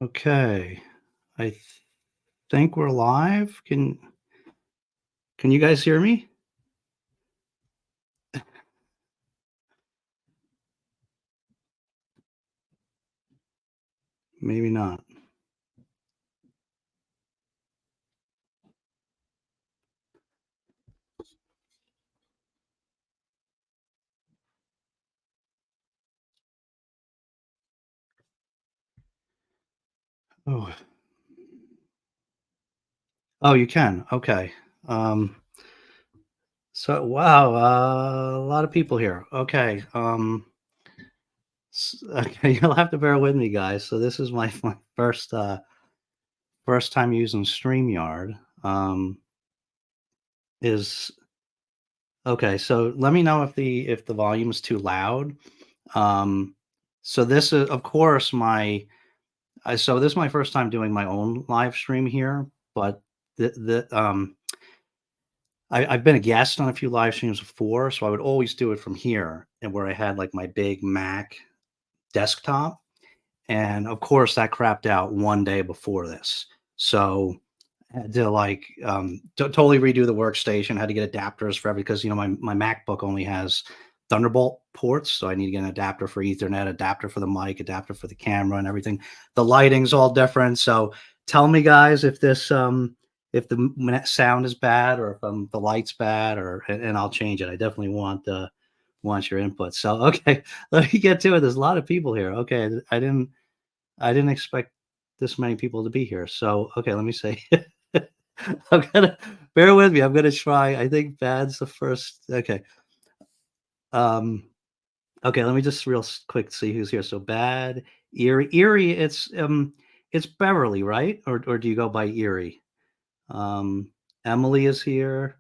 Okay. I think we're live. Can you guys hear me? Maybe not. Oh. Oh, you can. Okay. Um so wow, a lot of people here. Okay. Okay, you'll have to bear with me guys. So this is my first time using StreamYard. Is okay, so let me know if the volume is too loud. Um so this is of course my so this is my first time doing my own live stream here, but I've been a guest on a few live streams before, so I would always do it from here and where I had like my big Mac desktop. And of course, that crapped out one day before this. So I had to like totally redo the workstation, had to get adapters for every because my MacBook only has Thunderbolt ports, so I need to get an adapter for Ethernet, adapter for the mic, adapter for the camera, and everything. The lighting's all different. So tell me, guys, if the sound is bad or if the light's bad, and I'll change it. I definitely want your input. So okay, let me get to it. There's a lot of people here. Okay, I didn't expect this many people to be here. So, okay, let me say, I'm gonna bear with me. I'm gonna try. I think bad's the first. Okay. Um, okay, let me just quick see who's here. So bad, Erie. It's Beverly, right? Or do you go by Erie? Um, Emily is here.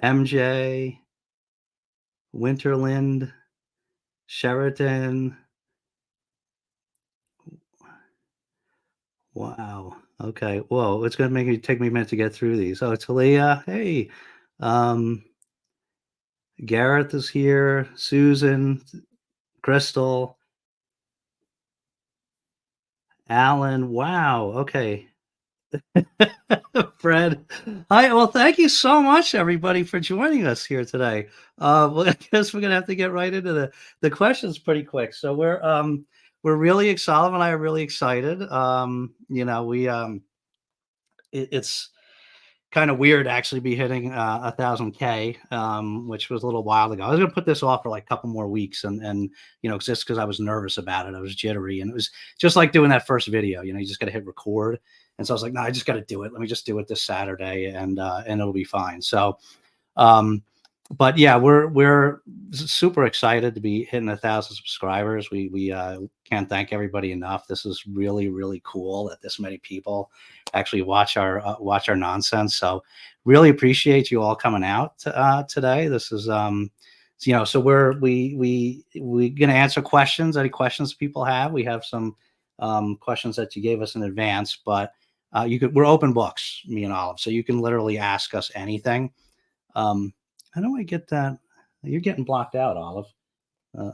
MJ, Winterland, Sheraton. Wow. Okay. Whoa, it's gonna take me a minute to get through these. Oh, it's Talia. Hey. Um, Gareth is here, Susan, Crystal, Alan. Wow. Okay. Fred. Hi. Well, thank you so much, everybody, for joining us here today. Well, I guess we're gonna have to get right into the questions pretty quick. So we're really excited. Olive and I are really excited. We it's kind of weird to actually be hitting 1,000K, which was a little while ago. I was going to put this off for like a couple more weeks, and just because I was nervous about it, I was jittery, and it was just like doing that first video. You just got to hit record, and so I was like, no, I just got to do it. Let me just do it this Saturday, and it'll be fine. So um, but yeah, we're super excited to be hitting 1,000 subscribers. We can't thank everybody enough. This is really really cool that this many people actually watch our nonsense. So really appreciate you all coming out today. This is so we gonna answer questions. Any questions people have? We have some questions that you gave us in advance, but we're open books, me and Olive, so you can literally ask us anything. How do I get that? You're getting blocked out, Olive.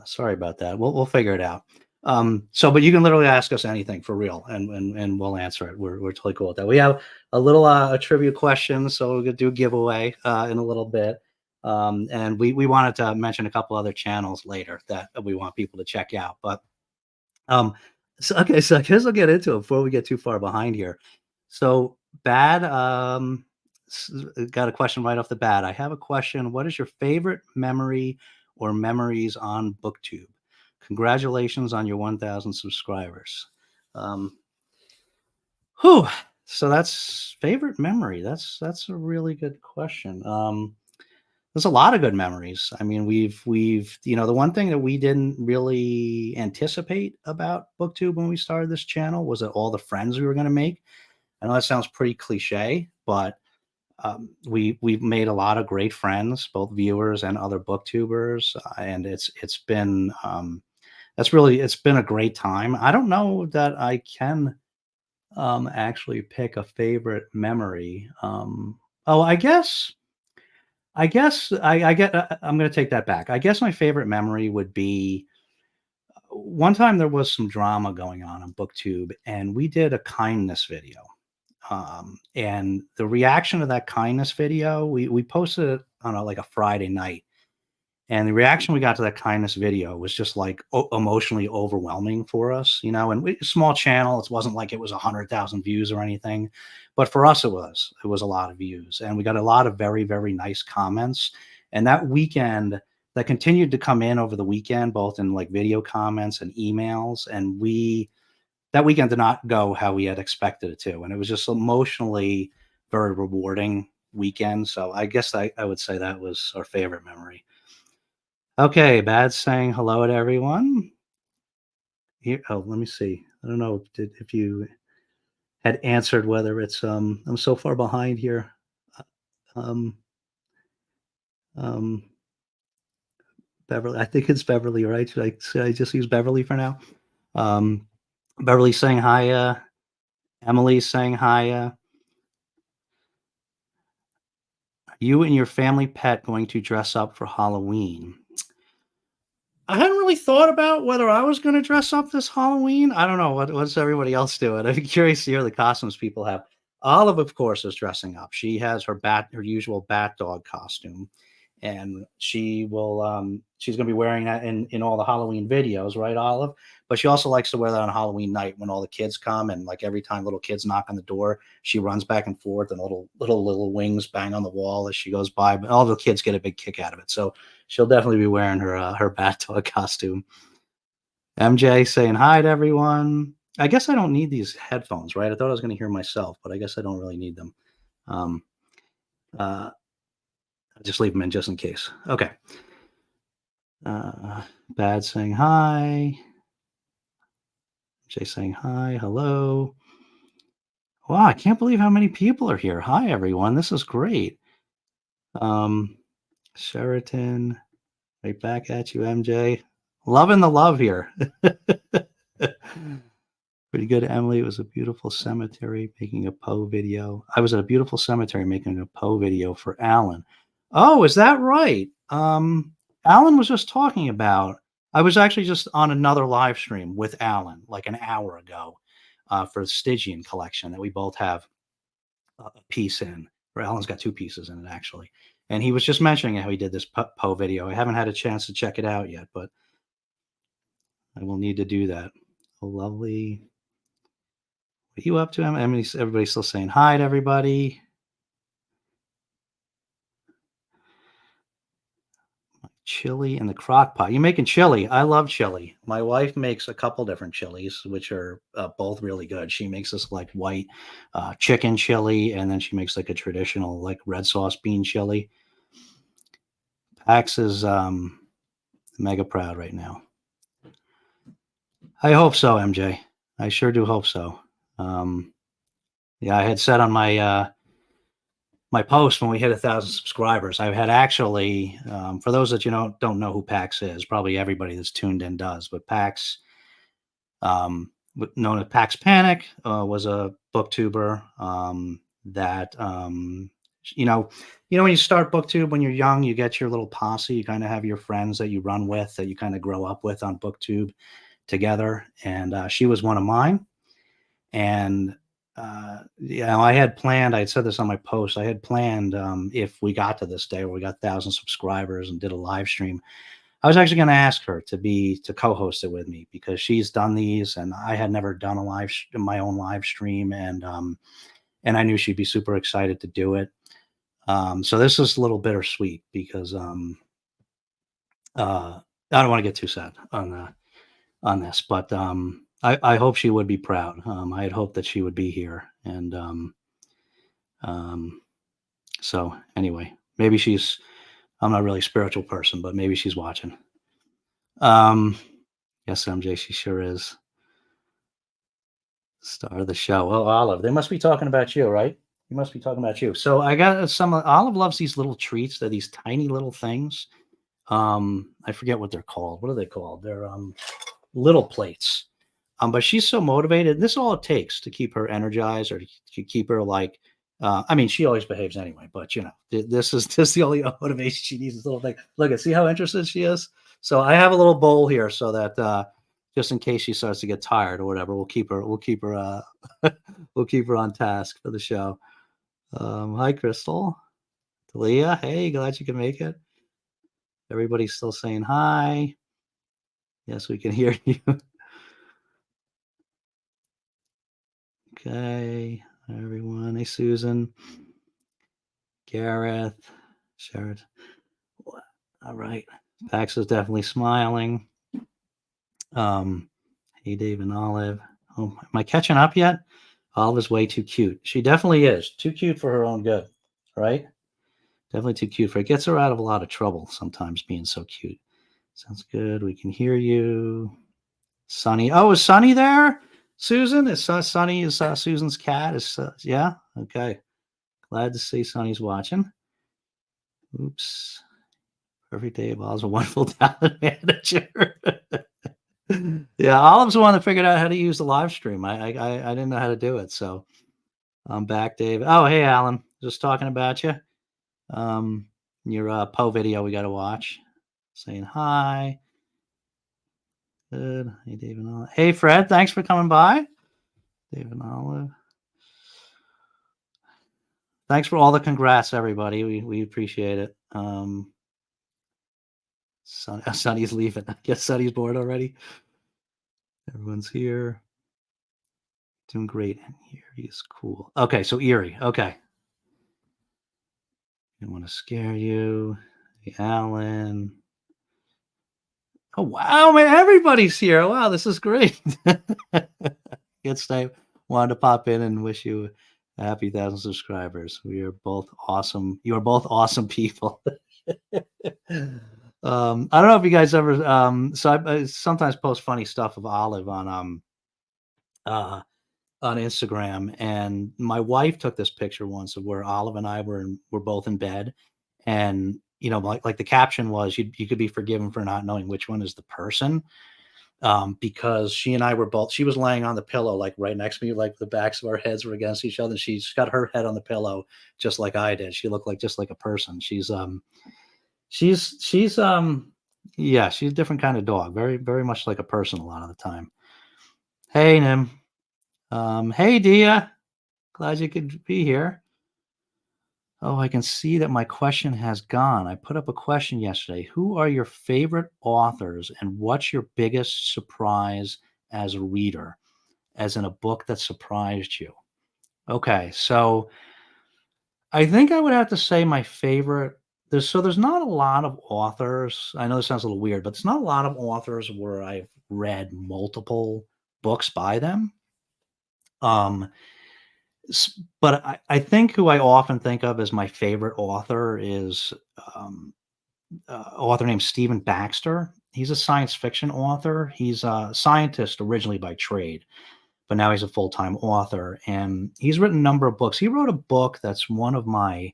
Sorry about that. We'll figure it out. But you can literally ask us anything for real, and we'll answer it. We're totally cool with that. We have a little a trivia question, so we're gonna do a giveaway in a little bit. And we wanted to mention a couple other channels later that we want people to check out. But um, so I guess I'll get into it before we get too far behind here. So bad. Got a question right off the bat. I have a question. What is your favorite memory or memories on BookTube? Congratulations on your 1,000 subscribers. Um, whew. So that's favorite memory. That's a really good question. There's a lot of good memories. I mean, we've the one thing that we didn't really anticipate about BookTube when we started this channel was that all the friends we were going to make. I know that sounds pretty cliche, but we've made a lot of great friends, both viewers and other booktubers, and it's been a great time. I don't know that I can actually pick a favorite memory. Oh, I guess I'm going to take that back. I guess my favorite memory would be one time there was some drama going on BookTube, and we did a kindness video. And the reaction to that kindness video, we posted it on like a Friday night, and the reaction we got to that kindness video was just like emotionally overwhelming for us, And small channel, it wasn't like it was 100,000 views or anything, but for us, it was a lot of views, and we got a lot of very, very nice comments. And that weekend, that continued to come in over the weekend, both in like video comments and emails, and that weekend did not go how we had expected it to, and it was just emotionally very rewarding weekend. So I guess I would say that was our favorite memory. Okay, Bad saying hello to everyone. Here, oh, let me see. I don't know if you had answered whether it's I'm so far behind here. Um um Beverly, I think it's Beverly, right? Should I just use Beverly for now? Um Beverly saying hi, Emily saying hi, you and your family pet going to dress up for Halloween? I hadn't really thought about whether I was gonna dress up this Halloween. I don't know, what's everybody else doing? I'd be curious to hear the costumes people have. Olive, of course, is dressing up. She has her usual bat dog costume, and she's gonna be wearing that in all the Halloween videos, right, Olive? But she also likes to wear that on Halloween night when all the kids come, and, like, every time little kids knock on the door, she runs back and forth, and little wings bang on the wall as she goes by, but all the kids get a big kick out of it, so she'll definitely be wearing her bat dog costume. MJ saying hi to everyone. I guess I don't need these headphones, right? I thought I was gonna hear myself, but I guess I don't really need them. Um, uh, I'll just leave them in just in case. Okay. Uh, Bad saying hi. Jay saying hi. Hello. Wow, I can't believe how many people are here. Hi, everyone. This is great. Um, Sheraton, right back at you, MJ. Loving the love here. Pretty good, Emily. It was a beautiful cemetery making a Poe video. I was at a beautiful cemetery making a Poe video for Alan. Oh, is that right? Alan was just talking about. I was actually just on another live stream with Alan like an hour ago for the Stygian collection that we both have a piece in. Or Alan's got two pieces in it actually, and he was just mentioning how he did this Poe video. I haven't had a chance to check it out yet, but I will need to do that. Oh, lovely. What are you up to? Everybody's still saying hi to everybody. Chili in the crock pot. You making chili? I love chili. My wife makes a couple different chilies, which are both really good. She makes this like white chicken chili, and then she makes like a traditional like red sauce bean chili. Pax is mega proud right now. I hope so, MJ. I sure do hope so. Yeah, I had said on my post when we hit 1,000 subscribers, I had actually, for those that don't know who Pax is, probably everybody that's tuned in does, but Pax, known as Pax Panic, was a booktuber that you know when you start booktube when you're young, you get your little posse, you kind of have your friends that you run with, that you kind of grow up with on booktube together, and she was one of mine. And I had planned. I had said this on my post. I had planned, if we got to this day where we got 1,000 subscribers and did a live stream, I was actually going to ask her to co-host it with me, because she's done these and I had never done my own live stream, and I knew she'd be super excited to do it. So this is a little bittersweet because I don't want to get too sad on this, but I hope she would be proud. I had hoped that she would be here, and um, so anyway, maybe she's. I'm not really a spiritual person, but maybe she's watching. Yes, MJ, she sure is. Star of the show. Oh, Olive, they must be talking about you, right? You must be talking about you. So I got some. Olive loves these little treats. They're these tiny little things. I forget what they're called. What are they called? They're little plates. But she's so motivated. This is all it takes to keep her energized, or to keep her like. I mean, she always behaves anyway, but this is the only motivation she needs. This little thing. Look at, see how interested she is. So I have a little bowl here so that just in case she starts to get tired or whatever. We'll keep her on task for the show. Hi, Crystal. Talia, hey, glad you can make it. Everybody's still saying hi. Yes, we can hear you. Okay, everyone. Hey, Susan, Gareth, Sherrod. All right. Pax is definitely smiling. Hey, Dave and Olive. Oh, am I catching up yet? Olive is way too cute. She definitely is. Too cute for her own good, right? Definitely too cute for it. Gets her out of a lot of trouble sometimes being so cute. Sounds good. We can hear you. Sunny. Oh, is Sunny there? Susan? Is Sunny is Susan's cat? Is yeah? Okay. Glad to see Sunny's watching. Oops. Perfect day. Olive's a wonderful talent manager. Yeah, Olive's the one that figured out how to use the live stream. I didn't know how to do it, so I'm back, Dave. Oh, hey, Alan. Just talking about you. Um, your Poe video we got to watch. Saying hi. Good. Hey, Dave and Olive. Hey, Fred. Thanks for coming by. Dave and Olive. Thanks for all the congrats, everybody. We appreciate it. Sonny's leaving. I guess Sonny's bored already. Everyone's here. Doing great. And Erie is cool. Okay, so Erie. Okay. Didn't want to scare you. Hey, Alan. Oh, wow, man. Everybody's here. Wow, this is great. Good stuff. Wanted to pop in and wish you a happy 1,000 subscribers. We are both awesome. You are both awesome people. I don't know if you guys ever. So I sometimes post funny stuff of Olive uh, on Instagram, and my wife took this picture once of where Olive and I were both in bed, and like the caption was, you could be forgiven for not knowing which one is the person, because she and I were both. She was laying on the pillow like right next to me, like the backs of our heads were against each other. And she's got her head on the pillow just like I did. She looked like just like a person. She's yeah, she's a different kind of dog. Very, very much like a person a lot of the time. Hey, Nim. Hey, Dia. Glad you could be here. Oh, I can see that my question has gone. I put up a question yesterday. Who are your favorite authors and what's your biggest surprise as a reader, as in a book that surprised you? Okay, so I think I would have to say my favorite. There's not a lot of authors. I know this sounds a little weird, but there's not a lot of authors where I've read multiple books by them. Um, but I think who I often think of as my favorite author is author named Stephen Baxter. He's a science fiction author. He's a scientist originally by trade, but now he's a full time author, and he's written a number of books. He wrote a book that's one of my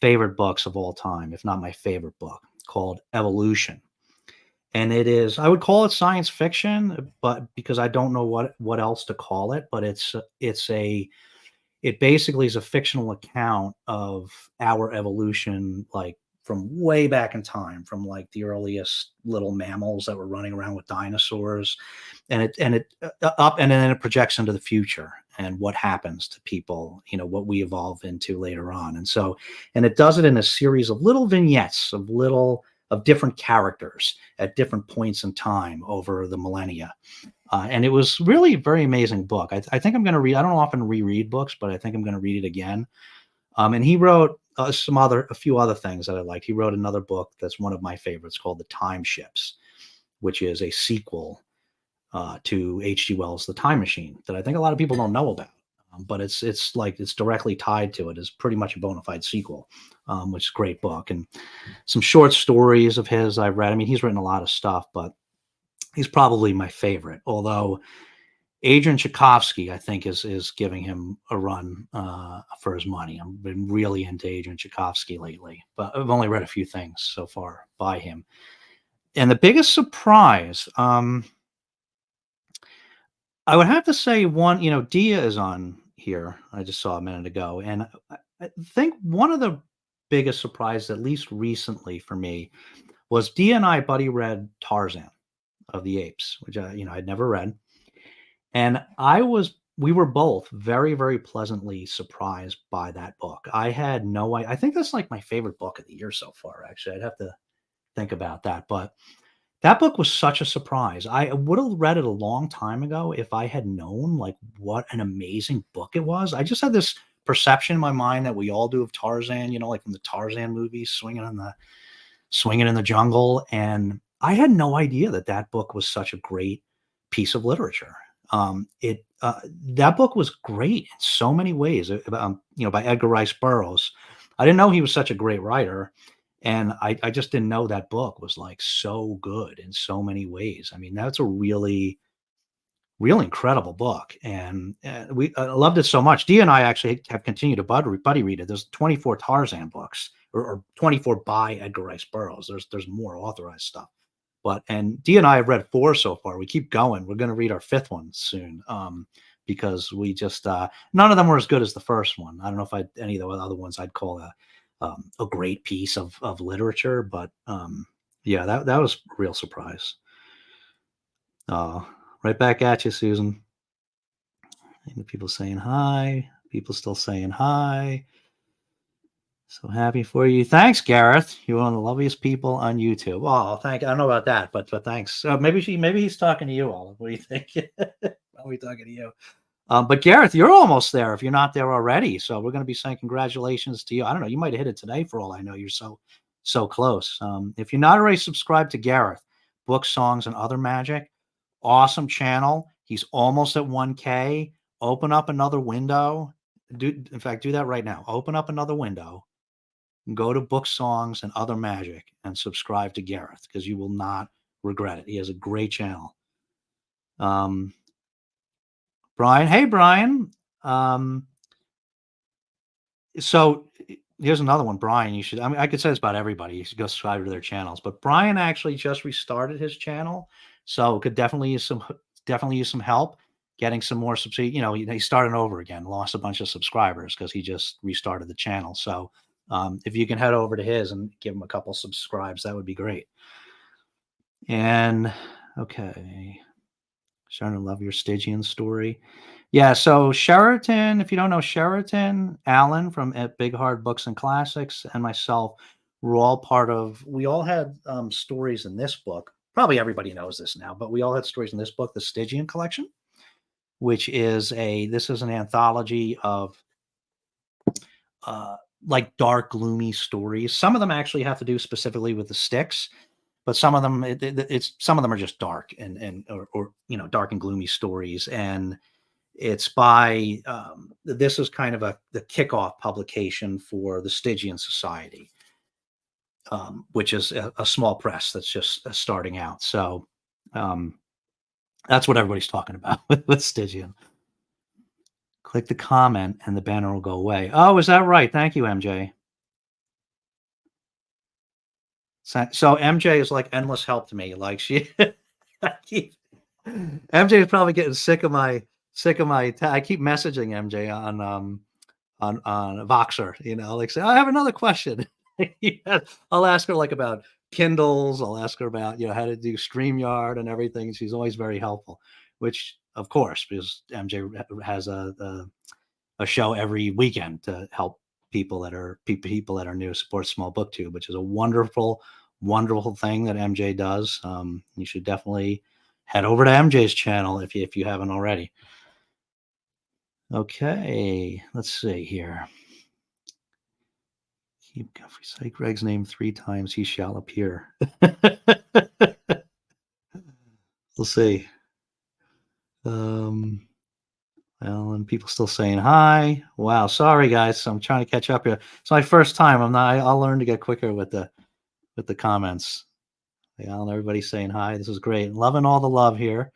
favorite books of all time, if not my favorite book, called Evolution. And it is, I would call it science fiction, but because I don't know what else to call it, but it basically is a fictional account of our evolution, like from way back in time, from like the earliest little mammals that were running around with dinosaurs, and then it projects into the future and what happens to people, what we evolve into later on. And it does it in a series of little vignettes of different characters at different points in time over the millennia. And it was really a very amazing book. I think I'm going to read. I don't often reread books, but I think I'm going to read it again. And he wrote a few other things that I liked. He wrote another book that's one of my favorites called The Time Ships, which is a sequel to H.G. Wells' The Time Machine that I think a lot of people don't know about. But it's directly tied to it. It's pretty much a bona fide sequel, which is a great book. And some short stories of his I've read. I mean, he's written a lot of stuff, but he's probably my favorite. Although Adrian Tchaikovsky, I think, is giving him a run for his money. I've been really into Adrian Tchaikovsky lately, but I've only read a few things so far by him. And the biggest surprise, I would have to say one. Dia is on here. I just saw a minute ago, and I think one of the biggest surprises, at least recently for me, was Dia and I buddy read Tarzan. of the Apes, which I'd never read, and we were both very, very pleasantly surprised by that book. I had no I think that's like my favorite book of the year so far, actually. I'd have to think about that, but that book was such a surprise. I would have read it a long time ago if I had known, like, what an amazing book it was. I just had this perception in my mind that we all do of Tarzan, like in the Tarzan movies, swinging in the jungle, and I had no idea that that book was such a great piece of literature. It That book was great in so many ways. By Edgar Rice Burroughs. I didn't know he was such a great writer, and I just didn't know that book was like so good in so many ways. I mean, that's a really incredible book, and we loved it so much. Dee and I actually have continued to buddy read it. There's 24 Tarzan books, or 24 by Edgar Rice Burroughs. There's more authorized stuff, and Dee and I have read 4 so far. We keep going. We're going to read our 5th one soon, because we just none of them were as good as the first one. I don't know if any of the other ones I'd call a great piece of literature, but yeah, that was a real surprise. Uh, right back at you, Susan. And people saying hi. People still saying hi. So happy for you. Thanks, Gareth. You're one of the loveliest people on YouTube. Oh, I don't know about that, but thanks. Maybe he's talking to you, Olive. What do you think? Probably talking to you. But Gareth, you're almost there if you're not there already. So we're going to be saying congratulations to you. I don't know. You might have hit it today for all I know. You're so close. If you're not already subscribed to Gareth, Book, Songs, and Other Magic, awesome channel. He's almost at 1K. Open up another window. In fact, do that right now. Open up another window. Go to Book, Songs, and Other Magic and subscribe to Gareth, because you will not regret it. He has a great channel. Brian. Hey, Brian. So here's another one. Brian, you should, I could say this about everybody. You should go subscribe to their channels. But Brian actually just restarted his channel, so could definitely use some help getting some more he started over again, lost a bunch of subscribers because he just restarted the channel. So if you can head over to his and give him a couple subscribes, that would be great. And okay, starting to love your Stygian story. Yeah, so Sheraton, if you don't know Sheraton, Alan from at Big Hard Books and Classics, and myself were all we all had stories in this book. Probably everybody knows this now, but we all had stories in this book, the Stygian collection, which is this is an anthology of like dark, gloomy stories. Some of them actually have to do specifically with the Styx, but some of them some of them are just dark or dark and gloomy stories. And it's by this is kind of the kickoff publication for the Stygian Society, which is a small press that's just starting out. So that's what everybody's talking about with Stygian. Click the comment and the banner will go away. Oh, is that right? Thank you, MJ. So MJ is like endless help to me. Like MJ is probably getting sick of my I keep messaging MJ on Voxer, like say, I have another question. I'll ask her like about Kindles. I'll ask her about, how to do StreamYard and everything. She's always very helpful, which of course, because MJ has a show every weekend to help people that are new, support Small BookTube, which is a wonderful thing that MJ does. You should definitely head over to MJ's channel if you haven't already. Okay, let's see here. Say Greg's name 3 times, he shall appear. We'll see. Well, and people still saying hi. Wow, sorry guys, I'm trying to catch up here. It's my first time. I'll learn to get quicker with the comments. Everybody saying hi. This is great. Loving all the love here.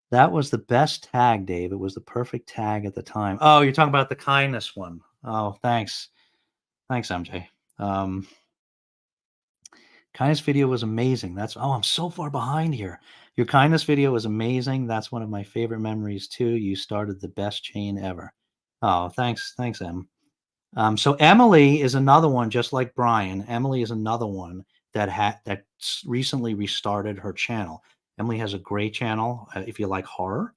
That was the best tag, Dave. It was the perfect tag at the time. Oh, you're talking about the kindness one. Oh, thanks. Thanks, MJ. Kindness video was amazing. I'm so far behind here. Your kindness video was amazing. That's one of my favorite memories too. You started the best chain ever. Oh, thanks, Em. So Emily is another one, just like Brian. Emily is another one recently restarted her channel. Emily has a great channel, if you like horror,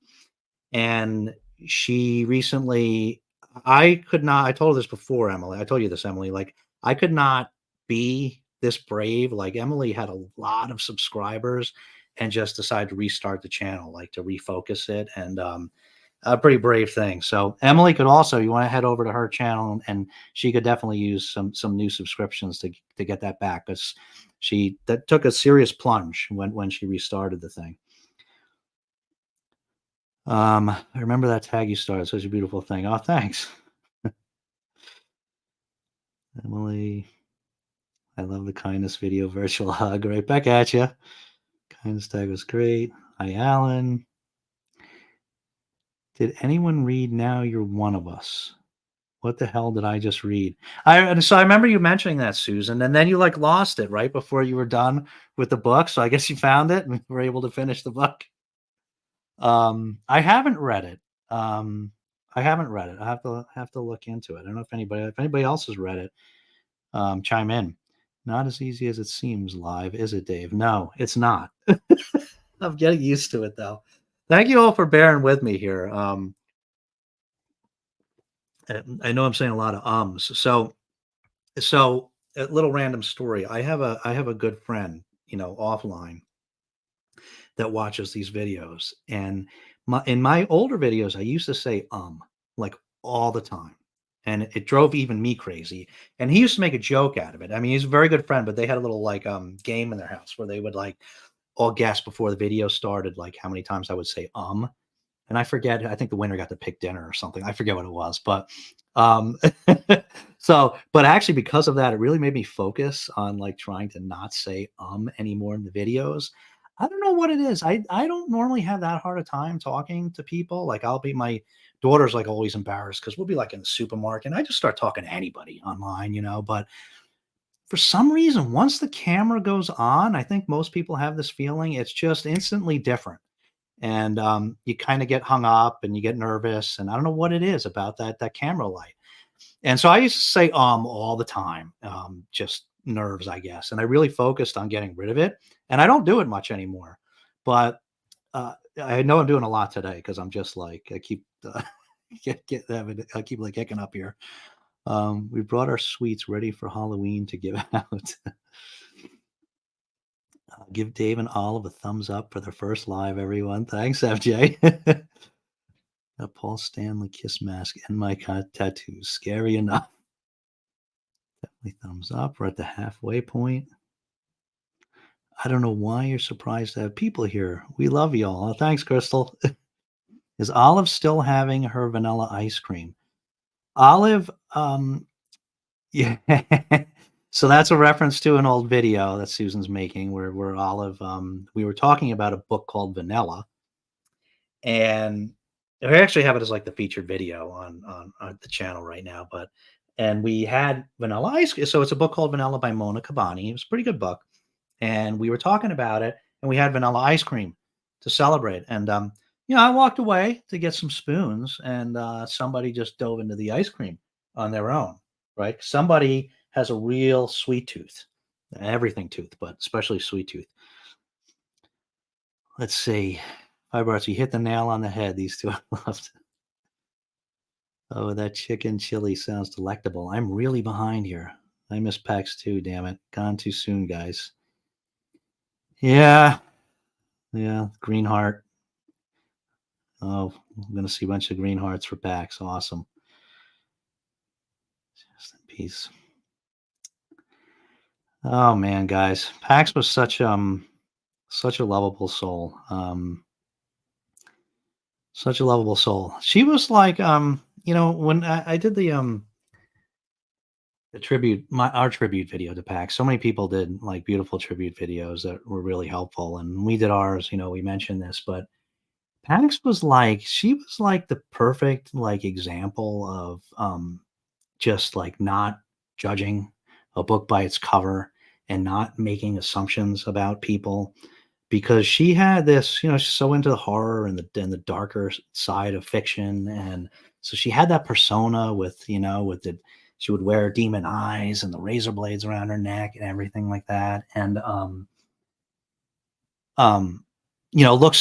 and she recently I could not I told her this before, Emily. I told you this, Emily, like, I could not be this brave. Like, Emily had a lot of subscribers and just decided to restart the channel, like, to refocus it, and, a pretty brave thing. So, Emily could also you wanna head over to her channel, and she could definitely use some new subscriptions to get that back, because she that took a serious plunge when she restarted the thing. I remember that tag you started, such a beautiful thing. Oh, thanks, Emily. I love the kindness video virtual hug. Right back at you. Kindness tag was great. Hi, Alan. Did anyone read Now You're One of Us? What the hell did I just read? I remember you mentioning that, Susan, and then you like lost it right before you were done with the book. So I guess you found it and were able to finish the book. I haven't read it. Um, I haven't read it. I have to look into it. I don't know if anybody else has read it. Chime in. Not as easy as it seems live, is it, Dave? No, it's not. I'm getting used to it though. Thank you all for bearing with me here. I know I'm saying a lot of ums. So a little random story. I have a good friend, offline, that watches these videos, and in my older videos, I used to say like all the time, and it drove even me crazy. And he used to make a joke out of it. I mean, he's a very good friend, but they had a little like game in their house where they would like all guess before the video started, like how many times I would say and I forget. I think the winner got to pick dinner or something. I forget what it was, but um, but actually, because of that, it really made me focus on like trying to not say anymore in the videos. I don't know what it is. I don't normally have that hard a time talking to people. Like, my daughter's like always embarrassed because we'll be like in the supermarket and I just start talking to anybody online. But for some reason, once the camera goes on, I think most people have this feeling. It's just instantly different, and you kind of get hung up and you get nervous, and I don't know what it is about that camera light. And so I used to say all the time, just nerves, I guess, and I really focused on getting rid of it, and I don't do it much anymore. But I know I'm doing a lot today because I'm just like I keep I keep like hicking up here. We brought our sweets ready for Halloween to give out. Give Dave and Olive a thumbs up for their first live, everyone. Thanks, FJ. A Paul Stanley kiss mask and my tattoo. Scary enough. Definitely thumbs up. We're at the halfway point. I don't know why you're surprised to have people here. We love y'all. Thanks, Crystal. Is Olive still having her vanilla ice cream? Olive, yeah. So that's a reference to an old video that Susan's making where Olive, we were talking about a book called Vanilla, and I actually have it as like the featured video on the channel right now. But and we had Vanilla Ice. So it's a book called Vanilla by Mona Kabani. It was a pretty good book, and we were talking about it, and we had vanilla ice cream to celebrate. And I walked away to get some spoons, and somebody just dove into the ice cream on their own. Right? Somebody has a real sweet tooth, everything tooth, but especially sweet tooth. Let's see. Fibroids, you hit the nail on the head. These two I loved. Oh, that chicken chili sounds delectable. I'm really behind here. I miss PAX too, damn it. Gone too soon, guys. Yeah, yeah. Green heart. Oh, I'm gonna see a bunch of green hearts for PAX. Awesome. Just in peace. Oh man, guys. PAX was such a lovable soul. Such a lovable soul. She was like, when I did the tribute, our tribute video to PAX. So many people did like beautiful tribute videos that were really helpful, and we did ours. We mentioned this, but PAX was like she was like the perfect like example of just like not judging a book by its cover and not making assumptions about people, because she had this, she's so into the horror and the darker side of fiction, and so she had that persona with, with the she would wear demon eyes and the razor blades around her neck and everything like that. And um, look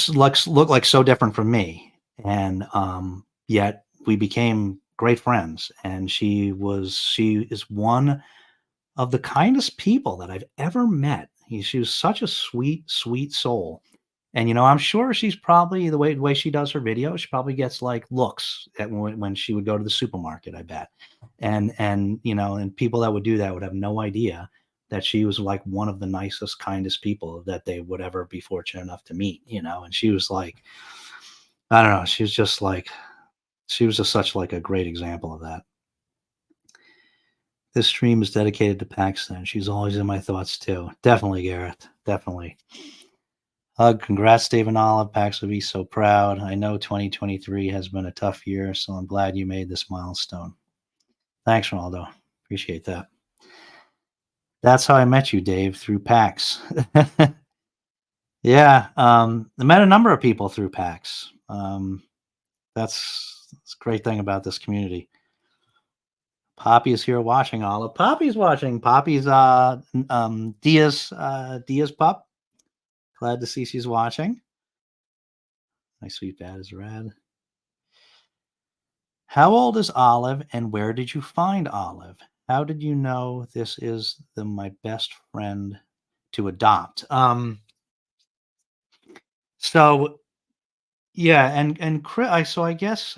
like so different from me, and yet we became great friends. And she is one of the kindest people that I've ever met. She was such a sweet, sweet soul. And I'm sure she's probably the way she does her videos, she probably gets like looks at when she would go to the supermarket, I bet. And people that would do that would have no idea that she was like one of the nicest, kindest people that they would ever be fortunate enough to meet. And she was like, I don't know, she was just such like a great example of that. This stream is dedicated to Pakistan. She's always in my thoughts too. Definitely, Gareth. Definitely. Hug, congrats, Dave and Olive. Pax will be so proud. I know 2023 has been a tough year, so I'm glad you made this milestone. Thanks, Ronaldo. Appreciate that. That's how I met you, Dave, through PAX. Yeah, I met a number of people through PAX. That's a great thing about this community. Poppy is here watching, Olive. Poppy's watching. Poppy's Dia's pup. Glad to see she's watching. My sweet bat is red. How old is Olive, and where did you find Olive? How did you know this is my best friend to adopt? So yeah, and so I guess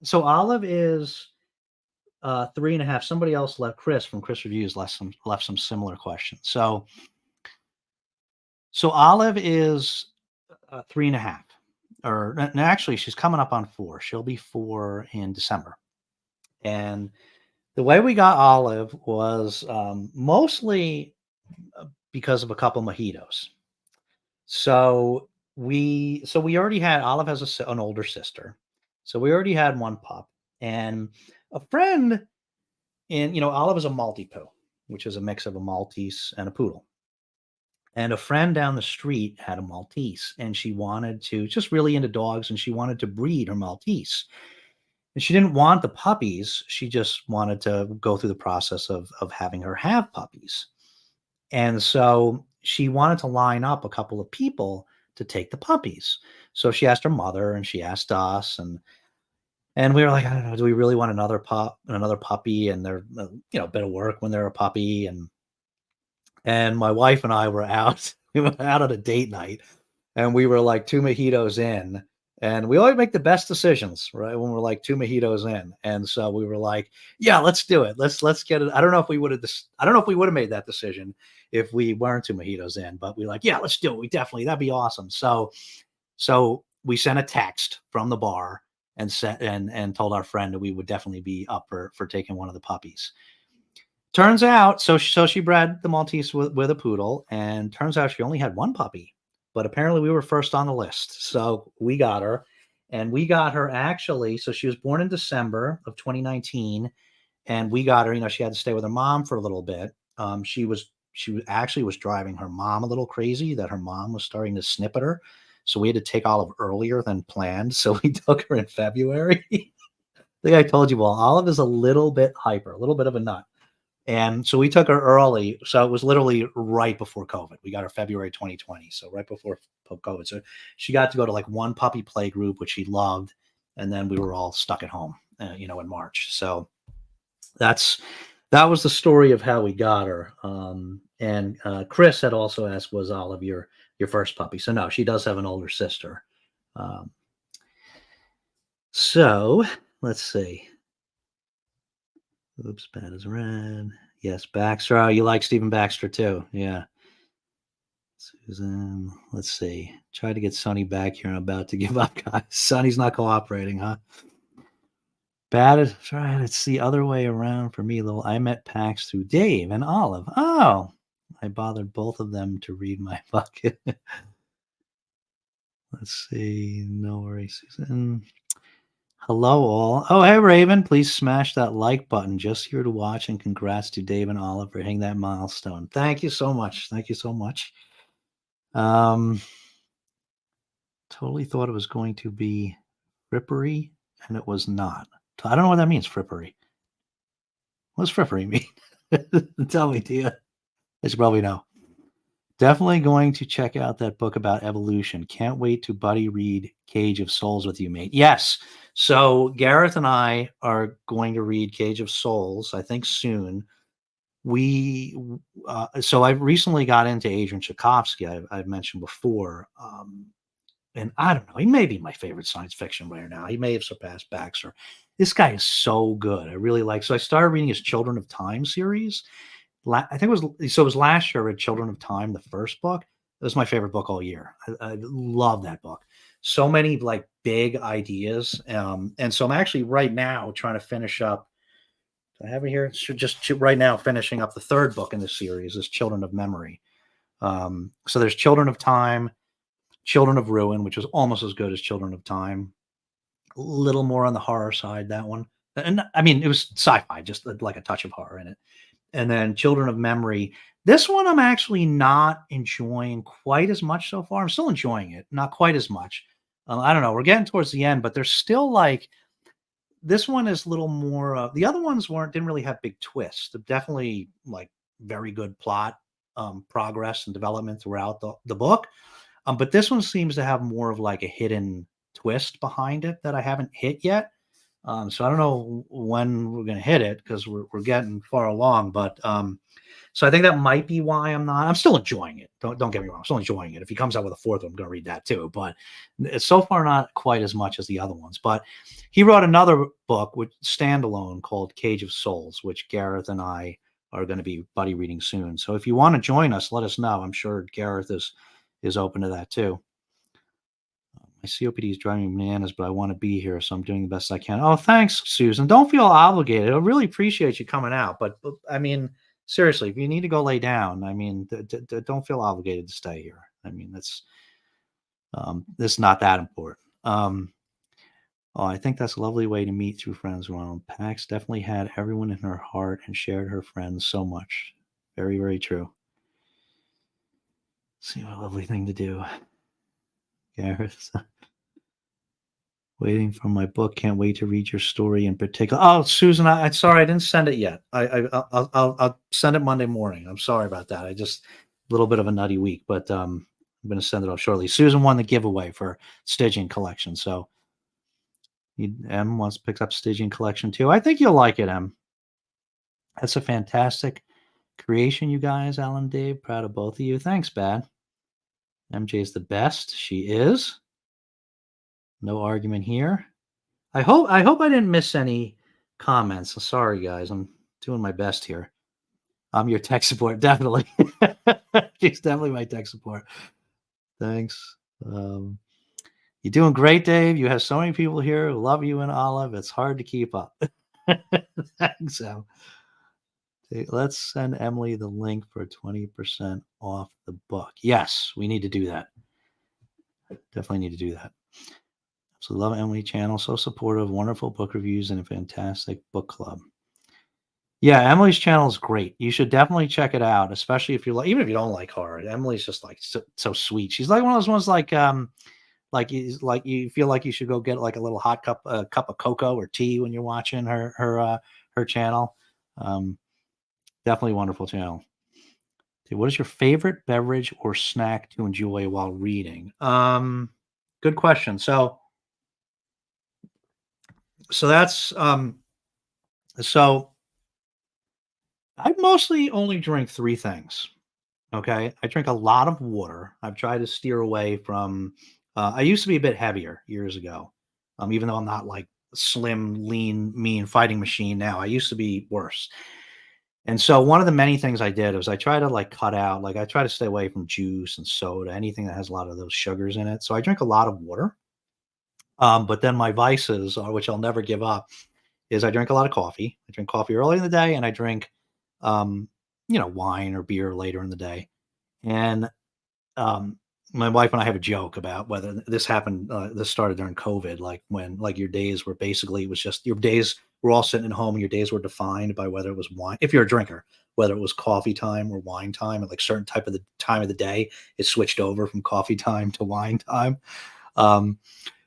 so Olive is 3.5. Somebody else left, Chris from Chris Reviews, left some similar questions. So Olive is 3.5, or actually she's coming up on 4. She'll be 4 in December. And the way we got Olive was mostly because of a couple mojitos. So we already had Olive has an older sister, so we already had one pup, and a friend Olive is a Maltipoo, which is a mix of a Maltese and a poodle. And a friend down the street had a Maltese, and she wanted to just really into dogs, and she wanted to breed her Maltese. And she didn't want the puppies. She just wanted to go through the process of having her have puppies. And so she wanted to line up a couple of people to take the puppies. So she asked her mother and she asked us, and we were like, I don't know, do we really want another puppy? And they're a bit of work when they're a puppy. And my wife and I were out. We went out on a date night, and we were like 2 mojitos in, and we always make the best decisions, right, when we're like 2 mojitos in. And so we were like, "Yeah, let's do it. Let's get it." I don't know if we would have made that decision if we weren't 2 mojitos in, but we like, "Yeah, let's do it. We definitely that'd be awesome." So we sent a text from the bar and sent and told our friend that we would definitely be up for taking one of the puppies. Turns out, so she bred the Maltese with a poodle, and turns out she only had one puppy, but apparently we were first on the list, so we got her, and we got her actually. So she was born in December of 2019, and we got her. She had to stay with her mom for a little bit. She was driving her mom a little crazy that her mom was starting to snip at her, so we had to take Olive earlier than planned. So we took her in February. I think I told you, well, Olive is a little bit hyper, a little bit of a nut. And so we took her early. So it was literally right before COVID. We got her February 2020. So right before COVID. So she got to go to like one puppy play group, which she loved. And then we were all stuck at home, in March. So that's that was the story of how we got her. And Chris had also asked, was Olive your first puppy? So no, she does have an older sister. Um, so let's see. Oops, bad as red. Yes, Baxter. Oh, you like Stephen Baxter too. Yeah. Susan, let's see. Try to get Sonny back here. I'm about to give up, guys. Sonny's not cooperating, huh? Bad as right. It's the other way around for me, little. I met Pax through Dave and Olive. Oh, I bothered both of them to read my bucket. Let's see. No worries, Susan. Hello, all. Oh, hey, Raven. Please smash that like button. Just here to watch, and congrats to Dave and Olive for hitting that milestone. Thank you so much. Thank you so much. Um, totally thought it was going to be frippery, and it was not. I don't know what that means, frippery. What's frippery mean? Tell me, Tia. I should probably know. Definitely going to check out that book about evolution. Can't wait to buddy read Cage of Souls with you, mate. Yes. So Gareth and I are going to read Cage of Souls, I think soon. We so I recently got into Adrian Tchaikovsky. I've mentioned before, and I don't know. He may be my favorite science fiction writer now. He may have surpassed Baxter. This guy is so good. I really like. So I started reading his Children of Time series. I think it was last year. I read Children of Time, the first book. It was my favorite book all year. I love that book. So many like big ideas, and so I'm actually right now trying to finish up. I have it here. Right now finishing up the third book in the series is Children of Memory. So there's Children of Time, Children of Ruin, which is almost as good as Children of Time. A little more on the horror side, that one. And I mean, it was sci-fi, just like a touch of horror in it. And then Children of Memory. This one I'm actually not enjoying quite as much so far. I'm still enjoying it, not quite as much. I don't know. We're getting towards the end, but there's still like this one is a little more. The other ones didn't really have big twists. They're definitely like very good plot progress and development throughout the book. But this one seems to have more of like a hidden twist behind it that I haven't hit yet. So I don't know when we're going to hit it because we're getting far along. But so I think that might be why I'm not. I'm still enjoying it. Don't get me wrong. I'm still enjoying it. If he comes out with a fourth one, I'm going to read that too. But it's so far not quite as much as the other ones. But he wrote another book, which standalone called Cage of Souls, which Gareth and I are going to be buddy reading soon. So if you want to join us, let us know. I'm sure Gareth is open to that too. My COPD is driving me bananas, but I want to be here, so I'm doing the best I can. Oh, thanks, Susan. Don't feel obligated. I really appreciate you coming out, but I mean, seriously, if you need to go lay down, I mean, don't feel obligated to stay here. I mean, it's not that important. Oh, I think that's a lovely way to meet through friends, Ronald. Pax definitely had everyone in her heart and shared her friends so much. Very, very true. See, what a lovely thing to do. Gareth. Waiting for my book. Can't wait to read your story in particular. Oh, Susan, I'm sorry I didn't send it yet. I'll send it Monday morning. I'm sorry about that. I just a little bit of a nutty week, but I'm going to send it off shortly. Susan won the giveaway for Stygian Collection, so M wants to pick up Stygian Collection too. I think you'll like it, M. That's a fantastic creation, you guys. Alan, Dave, proud of both of you. Thanks, Bad. MJ's the best. She is. No argument here. I hope I didn't miss any comments. Sorry, guys. I'm doing my best here. I'm your tech support, definitely. She's definitely my tech support. Thanks. You're doing great, Dave. You have so many people here who love you and Olive. It's hard to keep up. Thanks, Em. Let's send Emily the link for 20% off the book. Yes, we need to do that. Definitely need to do that. So love Emily channel, so supportive, wonderful book reviews, and a fantastic book club. Yeah, Emily's channel is great. You should definitely check it out, especially if you like, even if you don't like horror. Emily's just like so sweet. She's like one of those ones like you feel like you should go get like a little hot cup of cocoa or tea when you're watching her channel. Definitely wonderful channel. Okay, what is your favorite beverage or snack to enjoy while reading? Good question. So that's so I mostly only drink three things. Okay. I drink a lot of water. I've tried to steer away from I used to be a bit heavier years ago. Even though I'm not like slim, lean, mean fighting machine now. I used to be worse. And so one of the many things I did was I try to like cut out, like I try to stay away from juice and soda, anything that has a lot of those sugars in it. So I drink a lot of water. But then my vices, which I'll never give up, is I drink a lot of coffee. I drink coffee early in the day, and I drink, wine or beer later in the day. And my wife and I have a joke about whether this happened. This started during COVID, like when like your days were basically it was just your days were all sitting at home, and your days were defined by whether it was wine. If you're a drinker, whether it was coffee time or wine time, at like certain type of the time of the day, it switched over from coffee time to wine time. Um,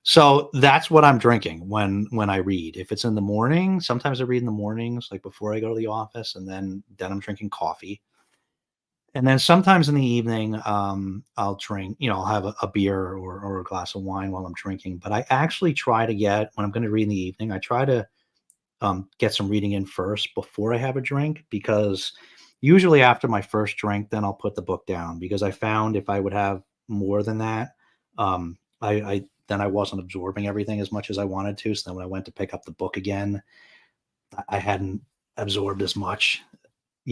So that's what I'm drinking when I read. If it's in the morning, sometimes I read in the mornings, like before I go to the office, and then I'm drinking coffee. And then sometimes in the evening, I'll drink, I'll have a beer or a glass of wine while I'm drinking. But I actually try to get when I'm going to read in the evening, I try to get some reading in first before I have a drink because usually after my first drink, then I'll put the book down because I found if I would have more than that, I then I wasn't absorbing everything as much as I wanted to. So then when I went to pick up the book again, I hadn't absorbed as much,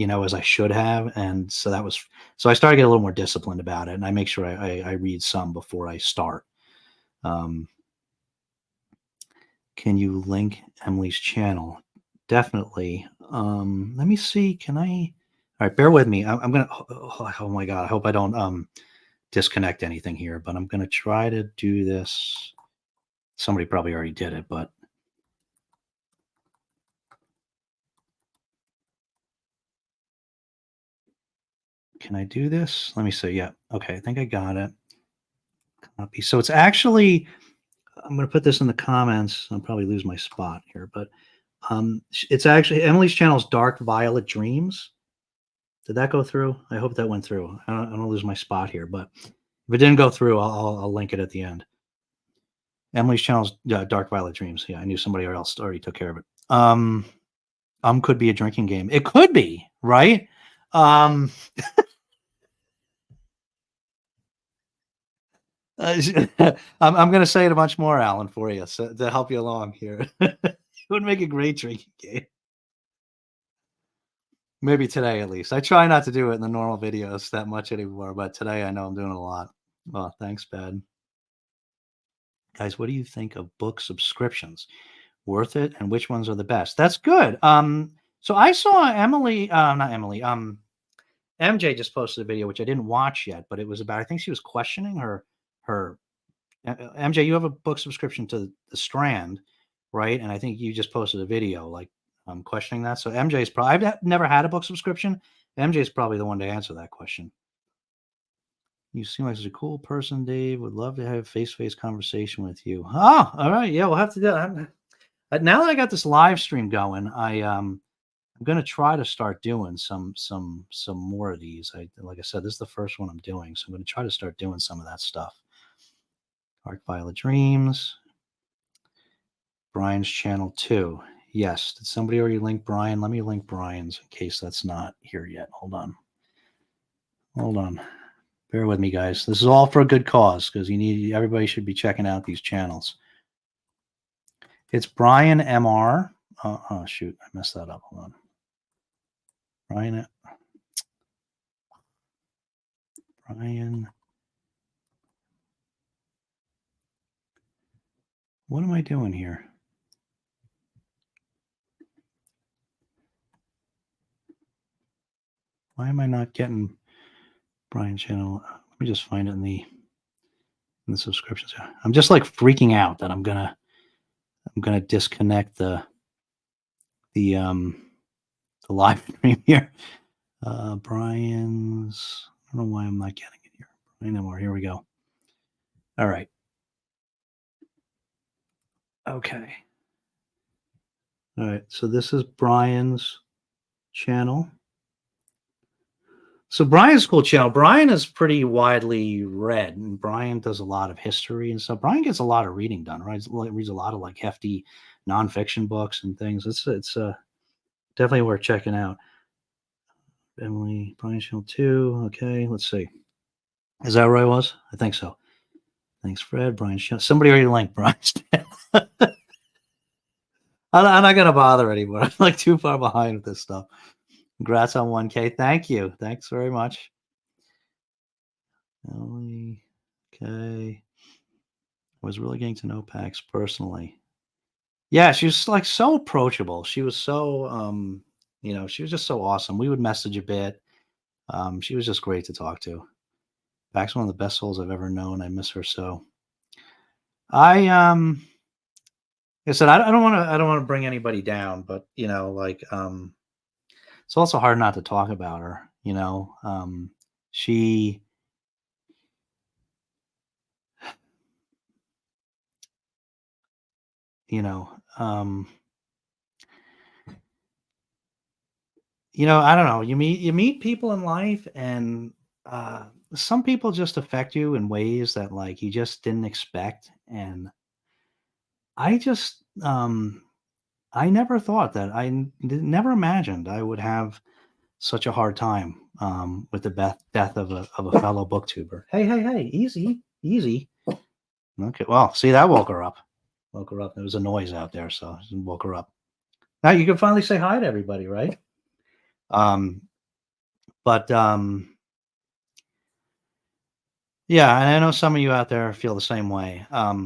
as I should have. And so so I started to get a little more disciplined about it. And I make sure I read some before I start. Um, Can you link Emily's channel? Definitely. Let me see. Can I? All right, bear with me. I'm gonna. Oh my god! I hope I don't disconnect anything here, but I'm gonna try to do this. Somebody probably already did it, but can I do this? Let me see. Yeah. Okay. I think I got it. Copy. So it's actually. I'm gonna put this in the comments. I'll probably lose my spot here, but it's actually Emily's channel's Dark Violet Dreams. Did that go through? I hope that went through. I don't lose my spot here, but if it didn't go through, I'll link it at the end. Emily's channel's Dark Violet Dreams. Yeah, I knew somebody else already took care of it. Could be a drinking game. It could be, right? Um, I'm going to say it a bunch more, Alan, for you so, to help you along here. It would make a great drinking game. Maybe today, at least. I try not to do it in the normal videos that much anymore, but today I know I'm doing it a lot. Well, thanks, Ben. Guys, what do you think of book subscriptions? Worth it, and which ones are the best? That's good. So I saw Emily, not Emily, MJ just posted a video which I didn't watch yet, but it was about I think she was questioning her MJ. You have a book subscription to the Strand, right? And I think you just posted a video like questioning that. So MJ's probably I've never had a book subscription. MJ's probably the one to answer that question. You seem like such a cool person, Dave. Would love to have a face-to-face conversation with you. Oh, all right. Yeah, we'll have to do that. Now that I got this live stream going, I'm gonna try to start doing some more of these. Like I said, this is the first one I'm doing, so I'm gonna try to start doing some of that stuff. Dark Violet Dreams, Brian's channel too. Yes. Did somebody already link Brian? Let me link Brian's in case that's not here yet. Hold on. Hold on. Bear with me, guys. This is all for a good cause because everybody should be checking out these channels. It's Brian MR. Oh shoot, I messed that up. Hold on. Brian. What am I doing here? Why am I not getting Brian's channel? Let me just find it in the subscriptions. I'm just like freaking out that I'm gonna disconnect the live stream here. Brian's. I don't know why I'm not getting it here. Brian MR. Here we go. All right. Okay. All right. So this is Brian's channel. So Brian's cool channel. Brian is pretty widely read, and Brian does a lot of history and stuff. Brian gets a lot of reading done, right? Reads a lot of like hefty nonfiction books and things. It's definitely worth checking out. Emily Brian's channel too. Okay, let's see. Is that where I was? I think so. Thanks, Fred. Brian's channel. Somebody already linked Brian's channel. I'm not gonna bother anymore. I'm like too far behind with this stuff. Congrats on 1K. Thank you. Thanks very much. Emily. Okay. I was really getting to know Pax personally. Yeah, she was like so approachable. She was so she was just so awesome. We would message a bit. She was just great to talk to. Pax one of the best souls I've ever known. I miss her so. I like I said I don't want to bring anybody down, but it's also hard not to talk about her. She, you know, um, I don't know. You meet people in life, and uh, some people just affect you in ways that like you just didn't expect. And I just I never thought that never imagined I would have such a hard time with the death of a fellow booktuber. Hey, hey, hey, easy, easy. Okay, well, see that woke her up. Woke her up. There was a noise out there, so it woke her up. Now you can finally say hi to everybody, right? Um, but yeah, and I know some of you out there feel the same way. I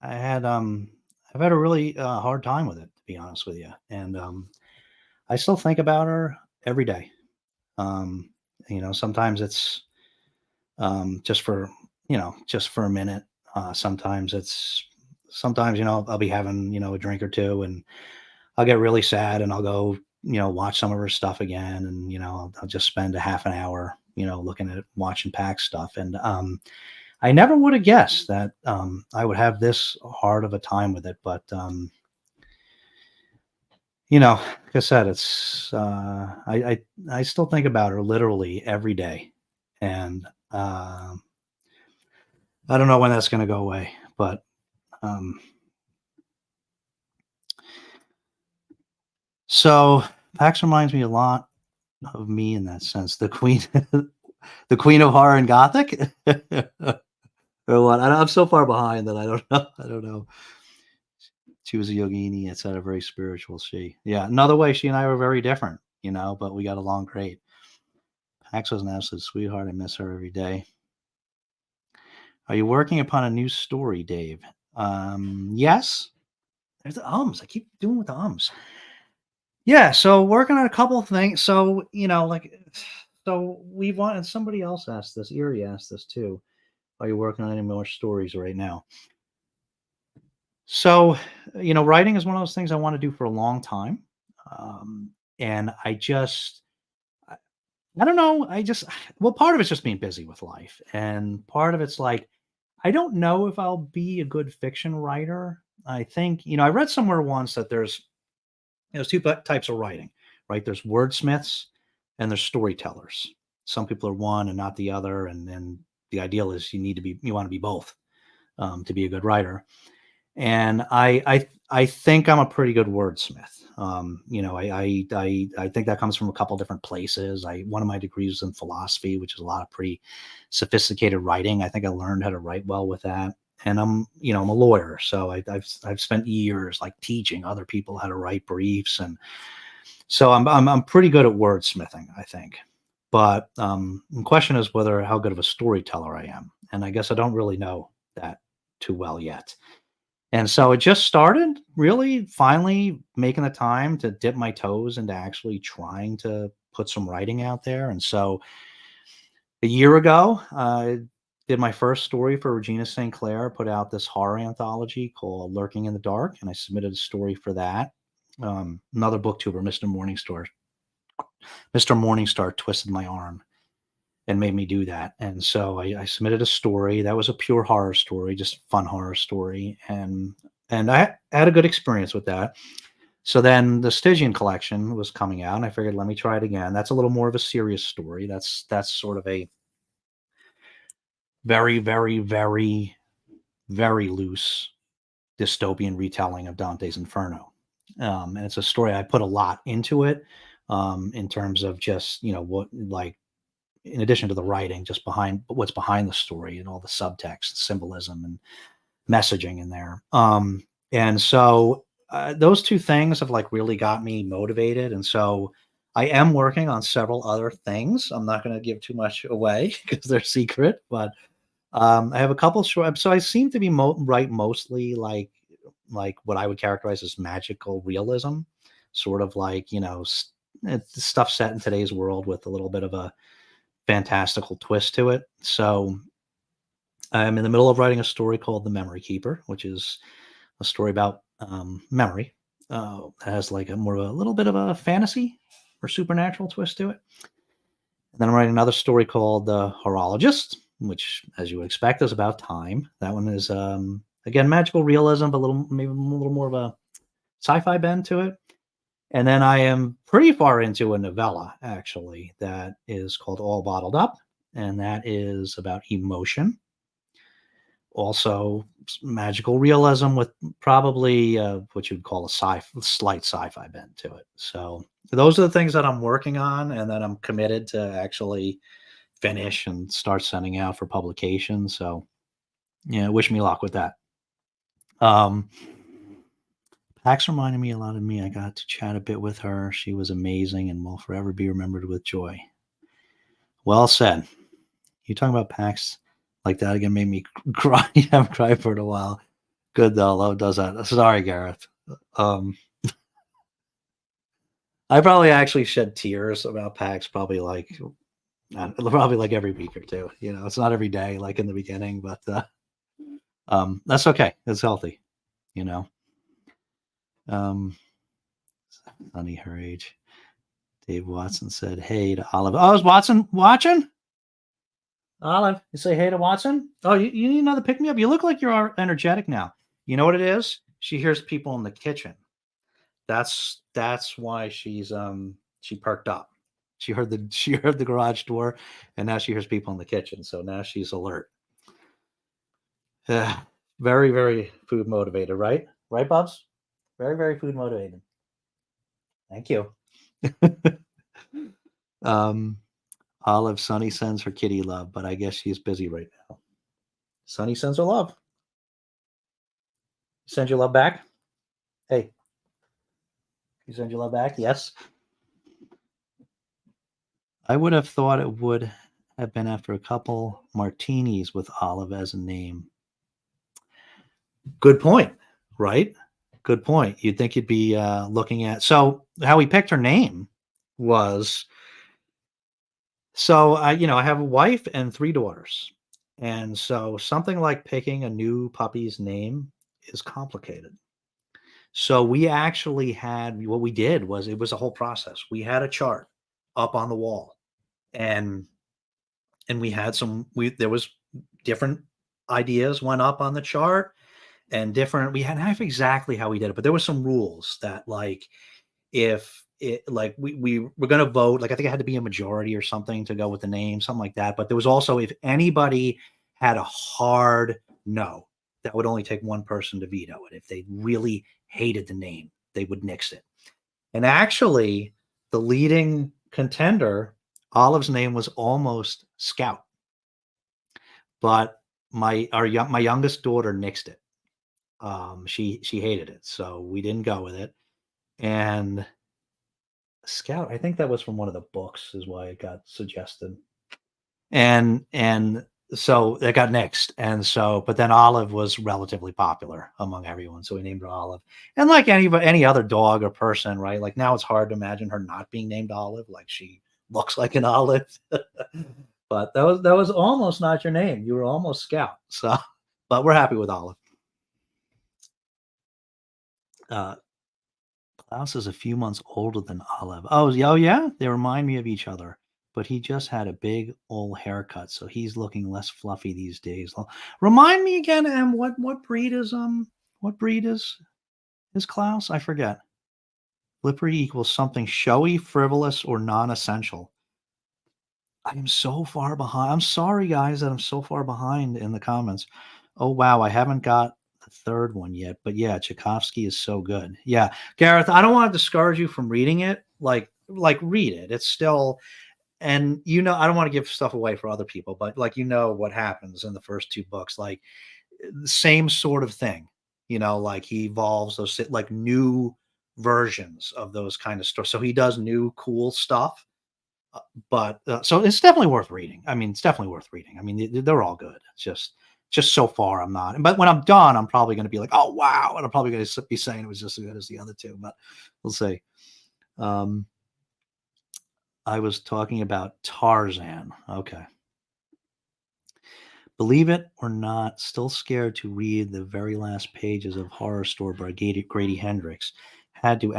had I've had a really hard time with it, to be honest with you, and I still think about her every day. Um, sometimes it's just for just for a minute. Sometimes I'll be having a drink or two, and I'll get really sad, and I'll go watch some of her stuff again, and I'll just spend a half an hour looking at watching pack stuff, and I never would have guessed that I would have this hard of a time with it, but like I said, it's I still think about her literally every day, and I don't know when that's going to go away, but um, so PAX reminds me a lot of me in that sense. The queen, the queen of horror and gothic, or what? I'm so far behind that I don't know. I don't know. She was a yogini. It's a very spiritual. She, yeah. Another way, she and I were very different, but we got along great. Pax was an absolute sweetheart. I miss her every day. Are you working upon a new story, Dave? Yes. There's the ums. I keep doing with the ums. Yeah, so working on a couple of things. So, so we want, and somebody else asked this, Erie asked this too. Are you working on any more stories right now? So, writing is one of those things I want to do for a long time. Um, and I, I don't know. Well, part of it's just being busy with life. And part of it's like, I don't know if I'll be a good fiction writer. I think, I read somewhere once that there's two types of writing, right? There's wordsmiths and there's storytellers. Some people are one and not the other, and then the ideal is you want to be both to be a good writer. And I think I'm a pretty good wordsmith. I think that comes from a couple different places. One of my degrees is in philosophy, which is a lot of pretty sophisticated writing. I think I learned how to write well with that. And I'm a lawyer, so I've spent years like teaching other people how to write briefs, and so I'm pretty good at wordsmithing, I think. But the question is whether how good of a storyteller I am, and I guess I don't really know that too well yet. And so it just started really finally making the time to dip my toes into actually trying to put some writing out there. And so a year ago, I did my first story for Regina St. Clair, put out this horror anthology called Lurking in the Dark, and I submitted a story for that. Another booktuber, Mr. Morningstar twisted my arm and made me do that. And so I submitted a story that was a pure horror story, just fun horror story, and I had a good experience with that. So then the Stygian collection was coming out, and I figured, let me try it again. That's a little more of a serious story. That's sort of a very, very, very, very loose dystopian retelling of Dante's Inferno. And it's a story I put a lot into it in terms of just what like in addition to the writing, just behind what's behind the story and all the subtext, symbolism, and messaging in there. And so those two things have like really got me motivated. And so I am working on several other things. I'm not going to give too much away because they're secret, but I have a couple short. So I seem to be write mostly like what I would characterize as magical realism, sort of like it's stuff set in today's world with a little bit of a fantastical twist to it. So I'm in the middle of writing a story called The Memory Keeper, which is a story about memory. That has like a more of a little bit of a fantasy or supernatural twist to it. And then I'm writing another story called The Horologist, which, as you would expect, is about time. That one is Again, magical realism, but a little maybe a little more of a sci-fi bend to it. And then I am pretty far into a novella actually that is called All Bottled Up, and that is about emotion. Also, magical realism with probably what you'd call a slight sci-fi bent to it. So those are the things that I'm working on and that I'm committed to actually finish and start sending out for publication. So yeah, wish me luck with that. Um, Pax reminded me a lot of me. I got to chat a bit with her. She was amazing and will forever be remembered with joy. Well said. You talking about Pax like that again made me cry. I haven't cried for a while. Good though. Love does that. Sorry, Gareth. Um, I probably actually shed tears about PAX probably like every week or two. You know, it's not every day like in the beginning, but that's okay. It's healthy. You know, um, funny her age. Dave Watson said, "Hey to Olive." Oh, is Watson watching? Olive, you say hey to Watson. Oh, you need another pick me up. You look like you're energetic now. You know what it is? She hears people in the kitchen. That's why she perked up. She heard the garage door, and now she hears people in the kitchen. So now she's alert. Yeah, very very food motivated, right? Right, Bubs? Very very food motivated. Thank you. um, Olive Sunny sends her kitty love, but I guess she's busy right now. Sunny sends her love. Send your love back. Hey, you send your love back. Yes. I would have thought it would have been after a couple martinis with Olive as a name. Good point, right? Good point. You'd think you'd be looking at so how we picked her name was so I have a wife and three daughters, and so something like picking a new puppy's name is complicated. So we actually had what we did was it was a whole process. We had a chart up on the wall, and we had some we there was different ideas went up on the chart and different we had I have exactly how we did it, but there were some rules that like if it like we were going to vote, like I think it had to be a majority or something to go with the name, something like that. But there was also if anybody had a hard no, that would only take one person to veto it. If they really hated the name, they would nix it. And actually, the leading contender, Olive's name was almost Scout, but my youngest daughter nixed it. She hated it, so we didn't go with it. And Scout, I think that was from one of the books, is why it got suggested. And so it got nixed. And so, but then Olive was relatively popular among everyone, so we named her Olive. And like any other dog or person, right? Like now it's hard to imagine her not being named Olive. Like she looks like an olive. But that was almost not your name. You were almost Scout. So, but we're happy with Olive. Uh, Klaus is a few months older than Olive. Oh yeah, they remind me of each other. But he just had a big old haircut, so he's looking less fluffy these days. Remind me again, Em, what breed is Klaus? I forget. Slippery equals something showy, frivolous, or non-essential. I am so far behind. I'm sorry, guys, that I'm so far behind in the comments. Oh wow, I haven't got the third one yet, but yeah, Tchaikovsky is so good. Yeah, Gareth, I don't want to discourage you from reading it. Like read it. It's still and I don't want to give stuff away for other people, but like what happens in the first two books, like the same sort of thing. Like he evolves those like new versions of those kind of stories. So he does new cool stuff but so it's definitely worth reading. I mean, it's definitely worth reading. I mean, they're all good. It's just so far I'm not. But when I'm done, I'm probably going to be like, oh wow, and I'm probably going to be saying it was just as good as the other two. But we'll see. Um, I was talking about Tarzan. Okay. Believe it or not, still scared to read the very last pages of Horror Store by Grady Hendrix. Had to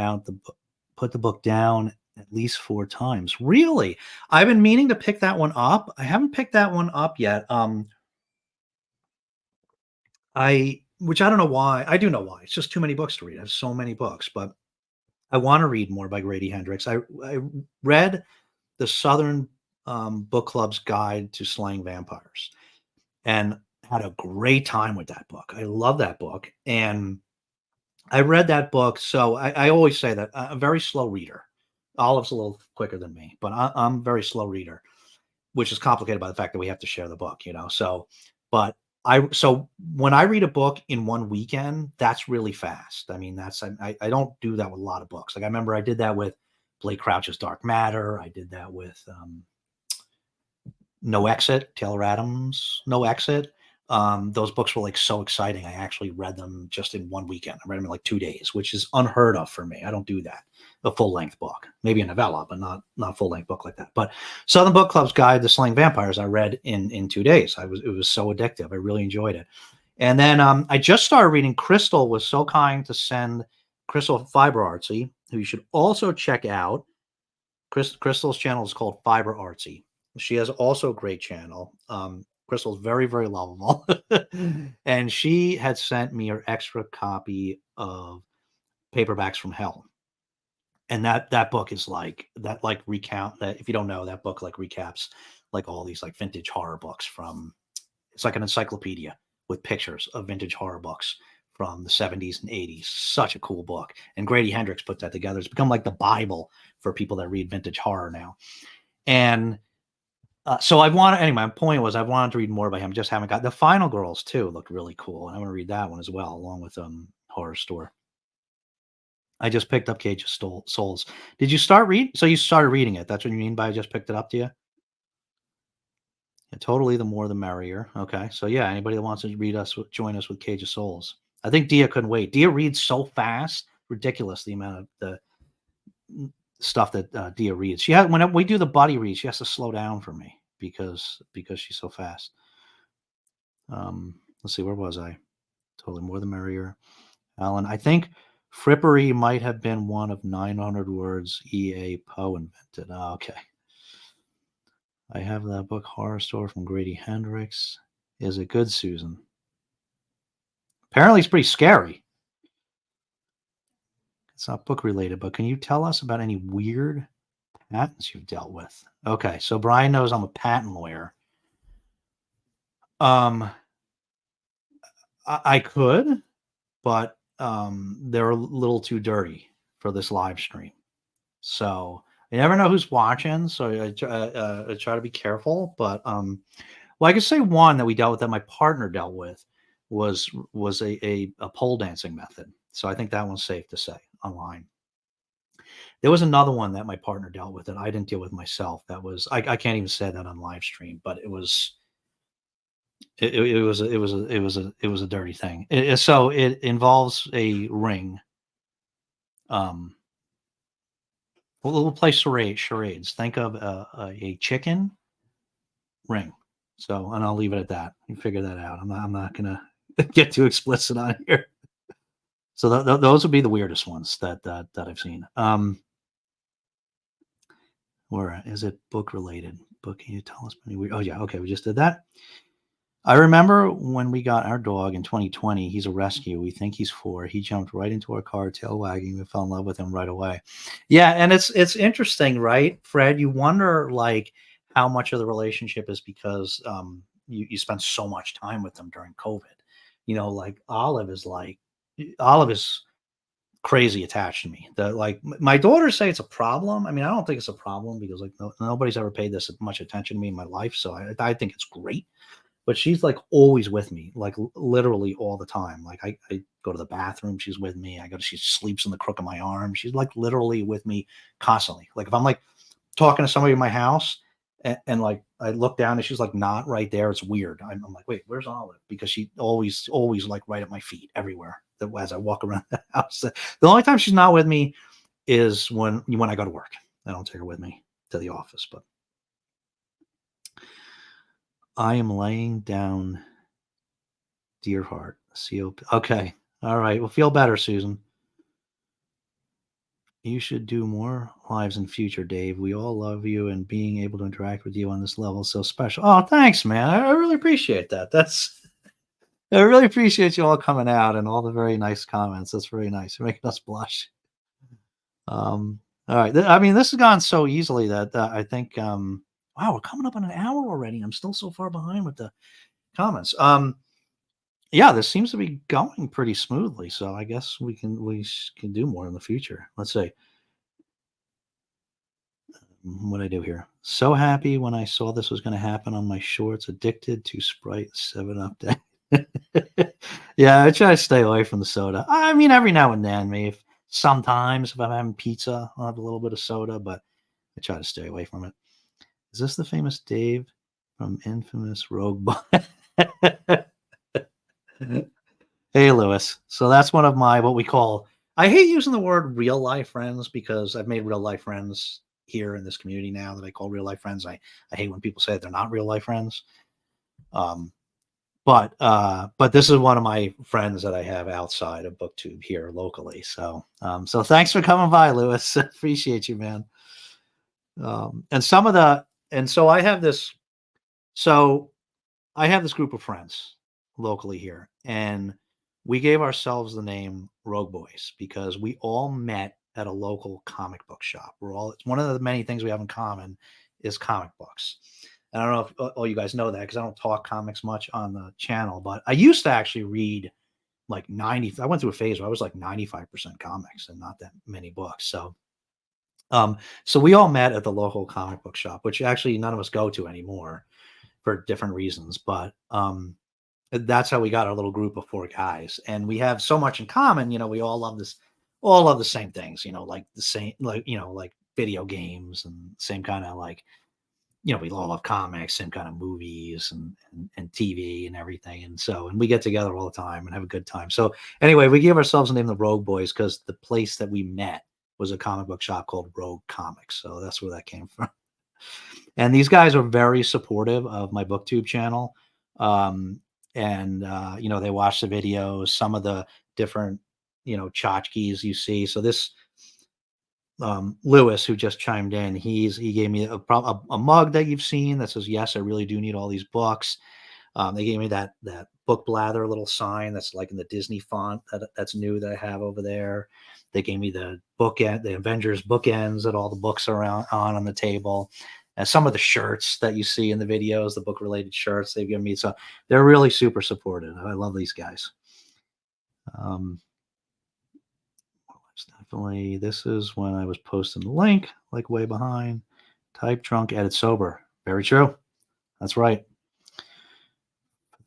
put the book down at least 4 times. Really? I've been meaning to pick that one up. I haven't picked that one up yet. I which I don't know why. I do know why. It's just too many books to read. I have so many books, but I want to read more by Grady Hendrix. I read the Southern Book Club's Guide to Slaying Vampires and had a great time with that book. I love that book. And I read that book. So I always say that I'm a very slow reader. Olive's a little quicker than me, but I'm a very slow reader, which is complicated by the fact that we have to share the book, so, but so when I read a book in one weekend, that's really fast. I mean, I don't do that with a lot of books. Like I remember I did that with Blake Crouch's Dark Matter. I did that with No Exit, Taylor Adams, No Exit. Those books were like so exciting. I actually read them just in one weekend. I read them in like 2 days, which is unheard of for me. I don't do that. A full length book, maybe a novella, but not full length book like that. But Southern Book Club's Guide to Slaying Vampires, I read in 2 days. It was so addictive. I really enjoyed it. And then I just started reading. Crystal was so kind to send Crystal Fiber Artsy, who you should also check out. Crystal's channel is called Fiber Artsy. She has also a great channel. Crystal's very, very lovable. And she had sent me her extra copy of Paperbacks from Hell. And that book is like that, like recount that, if you don't know, that book like recaps like all these like vintage horror books from, it's like an encyclopedia with pictures of vintage horror books from the 70s and 80s. Such a cool book. And Grady Hendrix put that together. It's become like the Bible for people that read vintage horror now. And so anyway, my point was I wanted to read more by him. Just haven't got the Final Girls too. Look really cool. And I want to read that one as well, along with Horror Store. I just picked up Cage of Souls. Did you start read? So you started reading it. That's what you mean by I just picked it up to you? Yeah, totally. The more the merrier. Okay. So yeah, anybody that wants to join us with Cage of Souls. I think Dia couldn't wait. Dia reads so fast. Ridiculous the amount of the stuff that Dia reads. She had, when we do the buddy read, she has to slow down for me because she's so fast. Let's see, where was I? Totally more the merrier. Alan, I think frippery might have been one of 900 words E.A. Poe invented. Oh, okay. I have that book, Horror Store from Grady Hendrix. Is it good, Susan? Apparently it's pretty scary. It's not book related, but can you tell us about any weird patents you've dealt with? Okay, so Brian knows I'm a patent lawyer. I could, but they're a little too dirty for this live stream. So you never know who's watching. So I try to be careful. But well, I could say one that we dealt with, that my partner dealt with, was a pole dancing method. So I think that one's safe to say online. There was another one that my partner dealt with that I didn't deal with myself. That was, I can't even say that on live stream, but it was a dirty thing. So it involves a ring. We'll play charades. Think of a chicken ring. So, and I'll leave it at that. You figure that out. I'm not gonna get too explicit on here. So those would be the weirdest ones that I've seen. Where is it book related? Book? Can you tell us? Oh yeah, okay, we just did that. I remember when we got our dog in 2020. He's a rescue. We think he's 4. He jumped right into our car, tail wagging. We fell in love with him right away. Yeah, and it's interesting, right, Fred? You wonder like how much of the relationship is because you spend so much time with them during COVID. Like Olive is crazy attached to me. Like my daughters say it's a problem. I mean, I don't think it's a problem because like nobody's ever paid this much attention to me in my life. So I think it's great. But she's like always with me, like literally all the time. Like I go to the bathroom, she's with me. She sleeps in the crook of my arm. She's like literally with me constantly. Like if I'm like talking to somebody in my house and like I look down and she's like not right there, it's weird. I'm like, wait, where's Olive? Because she always like right at my feet everywhere as I walk around the house. The only time she's not with me is when I go to work. I don't take her with me to the office, but I am laying down Dear Heart. COP. Okay. All right. Well, feel better, Susan. You should do more lives in future, Dave. We all love you, and being able to interact with you on this level is so special. Oh, thanks, man. I really appreciate that. I really appreciate you all coming out and all the very nice comments. That's very nice. You're making us blush. All right. I mean, this has gone so easily that I think, wow, we're coming up on an hour already. I'm still so far behind with the comments. Yeah, this seems to be going pretty smoothly. So I guess we can do more in the future. Let's see. What I do here. So happy when I saw this was going to happen on my shorts. Addicted to Sprite 7 Up Day. Yeah, I try to stay away from the soda. I mean, every now and then, maybe sometimes if I'm having pizza, I'll have a little bit of soda, but I try to stay away from it. Is this the famous Dave from infamous Rogue One? Hey, Lewis. So that's one of my what we call. I hate using the word real life friends because I've made real life friends here in this community now that I call real life friends. I hate when people say they're not real life friends. Um, but this is one of my friends that I have outside of BookTube here locally. So thanks for coming by, Lewis. Appreciate you, man. And some of the and so so I have this group of friends locally here, and we gave ourselves the name Rogue Boys because we all met at a local comic book shop. It's one of the many things we have in common is comic books. And I don't know if all you guys know that because I don't talk comics much on the channel, but I used to actually read like 90. I went through a phase where I was like 95% comics and not that many books. So we all met at the local comic book shop, which actually none of us go to anymore for different reasons. But that's how we got our little group of 4 guys, and we have so much in common. We all love the same things. Like the same, like video games and same kind of like we all love comics, same kind of movies and TV and everything. And we get together all the time and have a good time. So anyway, we gave ourselves the name the Rogue Boys because the place that we met was a comic book shop called Rogue Comics. So that's where that came from. And these guys are very supportive of my BookTube channel. And they watch the videos, some of the different, tchotchkes you see. So this Lewis, who just chimed in, he gave me a mug that you've seen that says, "Yes, I really do need all these books." They gave me that book blather little sign that's like in the Disney font that's new that I have over there. They gave me the the Avengers bookends that all the books are on the table, and some of the shirts that you see in the videos, the book related shirts they've given me. So they're really super supportive. I love these guys. Um, it's definitely this is when I was posting the link, like way behind. Type drunk, edit sober. Very true. That's right.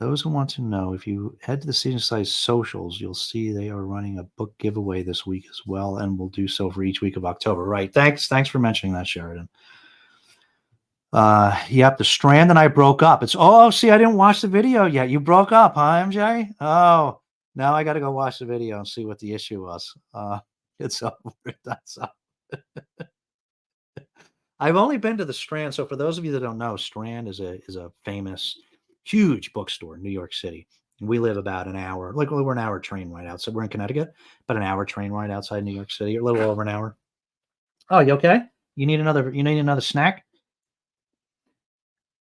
Those who want to know, if you head to the Season Size socials, you'll see they are running a book giveaway this week as well, and will do so for each week of October. Right. Thanks for mentioning that, Sheridan. Yep, the Strand and I broke up. See, I didn't watch the video yet. You broke up, huh, MJ? Oh, now I got to go watch the video and see what the issue was. It's over. That's up. I've only been to the Strand. So for those of you that don't know, Strand is a famous, huge bookstore in New York City. We live about an hour, like we're an hour train ride outside. We're in Connecticut, but an hour train ride outside New York City, a little over an hour. Oh, you okay? You need another snack?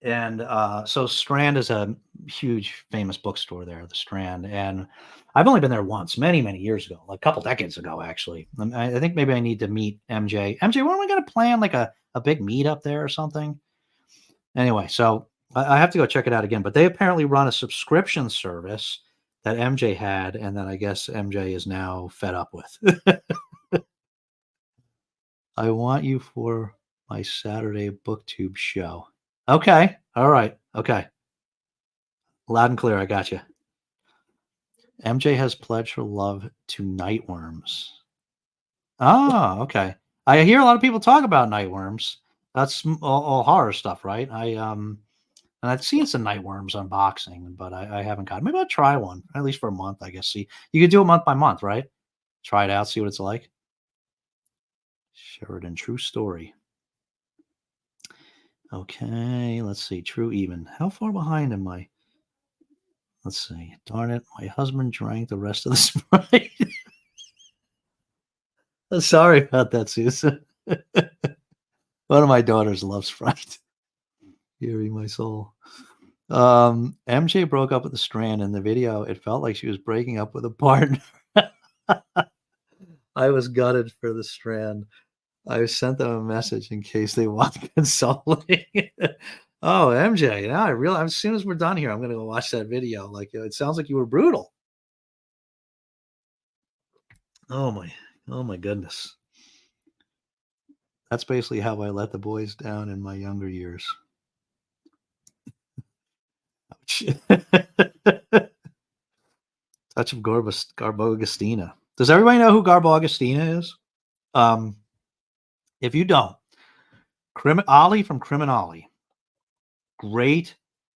And so Strand is a huge famous bookstore there, the Strand. And I've only been there once, many, many years ago, like a couple decades ago, actually. I think maybe I need to meet MJ. MJ, when are we going to plan like a big meet up there or something? Anyway, so I have to go check it out again. But they apparently run a subscription service that MJ had, and that I guess MJ is now fed up with. I want you for my Saturday BookTube show. Okay. All right. Okay. Loud and clear. I got you. MJ has pledged her love to nightworms. Oh, okay. I hear a lot of people talk about nightworms. That's all horror stuff, right? And I've seen some nightworms unboxing, but I haven't got. Maybe I'll try one at least for a month. I guess. See, you could do it month by month, right? Try it out, see what it's like. Sheridan, true story. Okay, let's see. True even. How far behind am I? Let's see. Darn it, my husband drank the rest of the Sprite. Sorry about that, Susan. One of my daughters loves Sprite. Hearing my soul. MJ broke up with the Strand in the video. It felt like she was breaking up with a partner. I was gutted for the Strand. I sent them a message in case they want consoling. Oh, MJ, now I realize as soon as we're done here, I'm gonna go watch that video. Like, it sounds like you were brutal. Oh my, oh my goodness. That's basically how I let the boys down in my younger years. Touch of Garbo Agostina. Does everybody know who Garbo Agostina is? Um, if you don't, Ollie from Criminali. Great,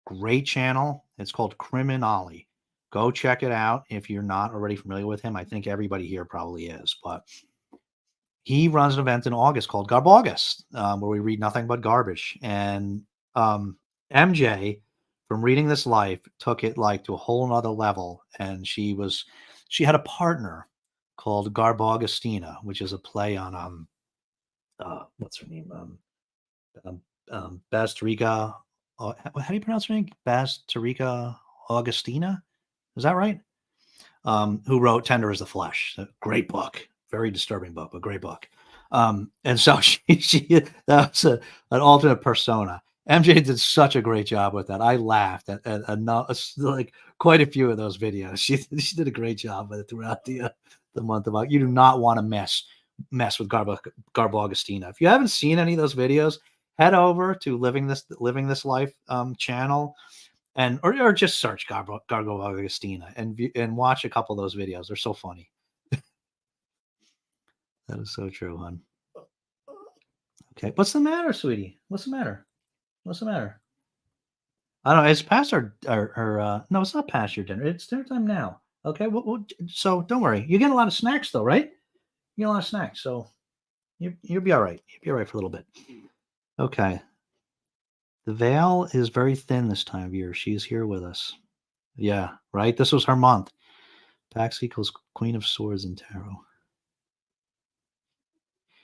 great channel. It's called Criminali. Go check it out if you're not already familiar with him. I think everybody here probably is, but he runs an event in August called Garb August, where we read nothing but garbage. And MJ, from reading this life, took it like to a whole nother level. And she had a partner called Garb Augustina, which is a play on what's her name? Um, Basterica. How do you pronounce her name? Basterica Augustina. Is that right? Who wrote Tender as the Flesh. A great book, very disturbing book, but great book. And so she that was an alternate persona. MJ did such a great job with that. I laughed like quite a few of those videos. She did a great job with it throughout the month of August. You do not want to mess with Garbo Augustina. If you haven't seen any of those videos, head over to Living This Life channel and or just search Gargo Augustina and watch a couple of those videos. They're so funny. That is so true, hon. Okay, what's the matter, sweetie? What's the matter? What's the matter? I don't know. It's past no, it's not past your dinner. It's dinner time now. Okay, so don't worry. You get a lot of snacks though, right? You get a lot of snacks, so you'll be all right. You'll be all right for a little bit. Okay. The veil is very thin this time of year. She's here with us. Yeah, right. This was her month. Pax equals Queen of Swords in tarot.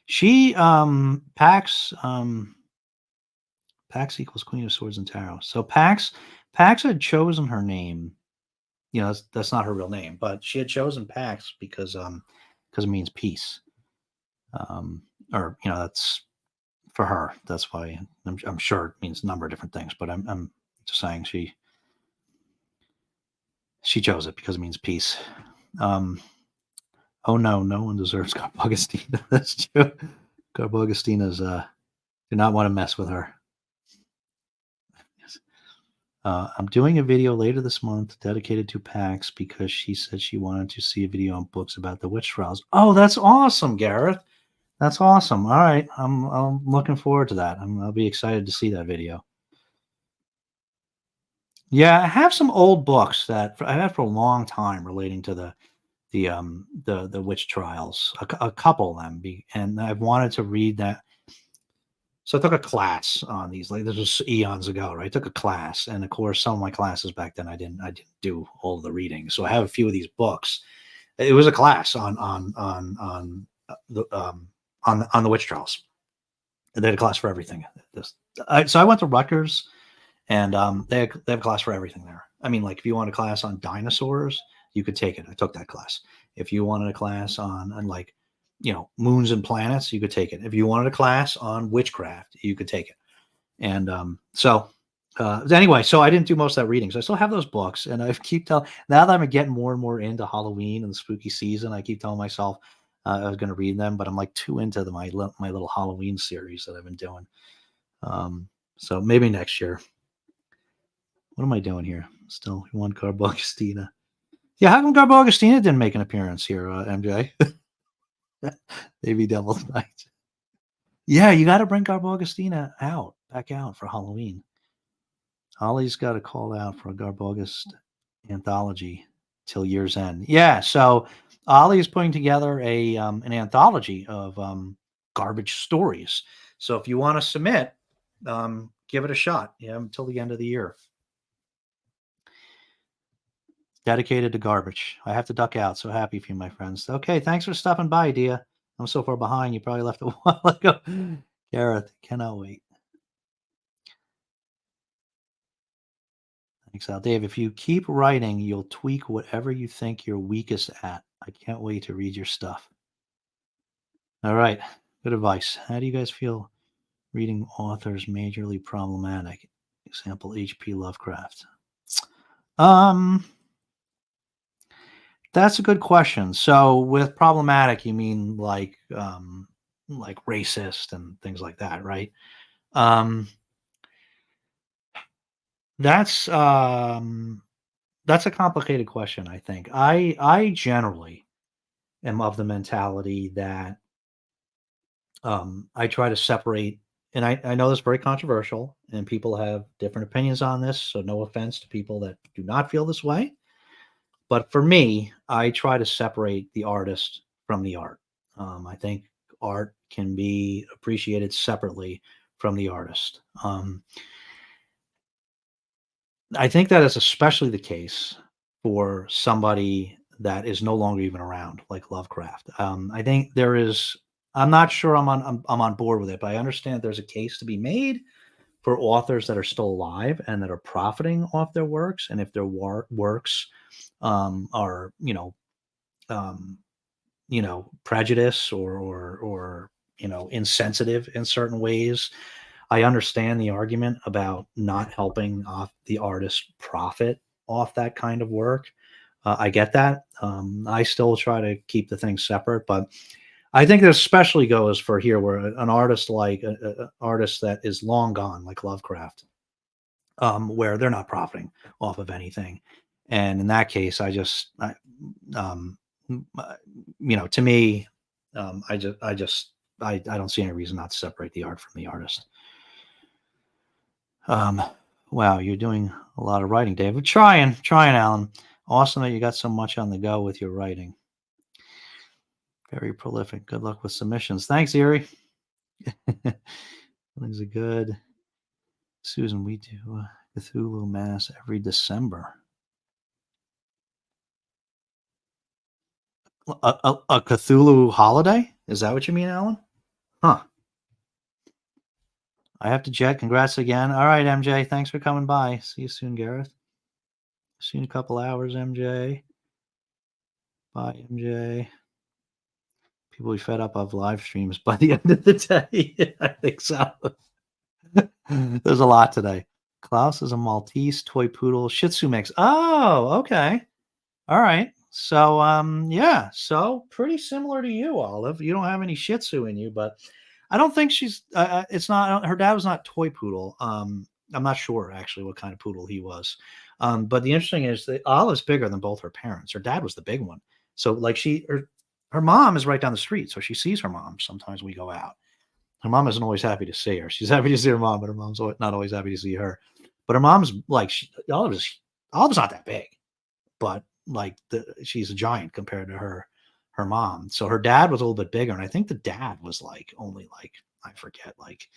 She Pax equals Queen of Swords and Tarot. So Pax had chosen her name. You know, that's not her real name, but she had chosen Pax because it means peace. Or that's for her. That's why I'm sure it means a number of different things, but I'm just saying she chose it because it means peace. Oh no one deserves Carbogustina. That's true. Carbogustina's do not want to mess with her. I'm doing a video later this month dedicated to PAX because she said she wanted to see a video on books about the witch trials. Oh, that's awesome, Gareth. That's awesome. All right, I'm looking forward to that. I'll be excited to see that video. Yeah, I have some old books that I've had for a long time relating to the witch trials. A couple of them, and I've wanted to read that. So I took a class on these. Like, this was eons ago, right? I took a class, and of course, some of my classes back then, I didn't do all of the reading. So I have a few of these books. It was a class on the witch trials. They had a class for everything. So I went to Rutgers, and they have a class for everything there. I mean, like, if you want a class on dinosaurs, you could take it. I took that class. If you wanted a class on like moons and planets, you could take it. If you wanted a class on witchcraft, you could take it. And anyway, so I didn't do most of that reading. So I still have those books, and I keep telling now that I'm getting more and more into Halloween and the spooky season, I keep telling myself I was going to read them, but I'm like too into my little Halloween series that I've been doing. So maybe next year. What am I doing here? Still one Garbo Augustina. Yeah, how come Garbo Augustina didn't make an appearance here, MJ? Maybe Devil's Night. Yeah, you got to bring Garbo Augustina back out for Halloween. Ollie's got a call out for a Garbogus anthology till year's end. Yeah, so Ollie is putting together an anthology of garbage stories. So if you want to submit, give it a shot. Yeah, until the end of the year. Dedicated to garbage. I have to duck out. So happy for you, my friends. Okay, thanks for stopping by, Dia. I'm so far behind. You probably left a while ago. Gareth, cannot wait. Thanks, Al. Dave, if you keep writing, you'll tweak whatever you think you're weakest at. I can't wait to read your stuff. All right. Good advice. How do you guys feel reading authors majorly problematic? Example, H.P. Lovecraft. Um, that's a good question. So with problematic, you mean like racist and things like that, right? Um, that's that's a complicated question, I think. I generally am of the mentality that I try to separate, and I know this is very controversial, and people have different opinions on this. So no offense to people that do not feel this way. But for me, I try to separate the artist from the art. I think art can be appreciated separately from the artist. I think that is especially the case for somebody that is no longer even around, like Lovecraft. I think there is. I'm not sure I'm on board with it, but I understand there's a case to be made for authors that are still alive and that are profiting off their works, and if their works are um, prejudice or insensitive in certain ways. I understand the argument about not helping off the artist profit off that kind of work. I get that. I still try to keep the things separate, but I think this especially goes for here, where an artist like an artist that is long gone, like Lovecraft, where they're not profiting off of anything. And in that case, um, to me, I don't see any reason not to separate the art from the artist. Um, wow, you're doing a lot of writing, David. Trying, Alan. Awesome that you got so much on the go with your writing. Very prolific. Good luck with submissions. Thanks, Erie. Things are good. Susan, we do Cthulhu Mass every December. A Cthulhu holiday? Is that what you mean, Alan? Huh. I have to jet. Congrats again. All right, MJ. Thanks for coming by. See you soon, Gareth. See you in a couple hours, MJ. Bye, MJ. People be fed up of live streams by the end of the day. I think so. There's a lot today. Klaus is a Maltese toy poodle Shih Tzu mix. Oh, okay. All right. So, yeah. So pretty similar to you, Olive. You don't have any Shih Tzu in you, but I don't think she's. It's not. Her dad was not toy poodle. I'm not sure actually what kind of poodle he was. But the interesting is that Olive's bigger than both her parents. Her dad was the big one. So like her mom is right down the street, so she sees her mom sometimes we go out. Her mom isn't always happy to see her. She's happy to see her mom, but her mom's not always happy to see her. But her mom's like Olive's not that big, but like she's a giant compared to her mom. So her dad was a little bit bigger, and I think the dad was like only like I forget like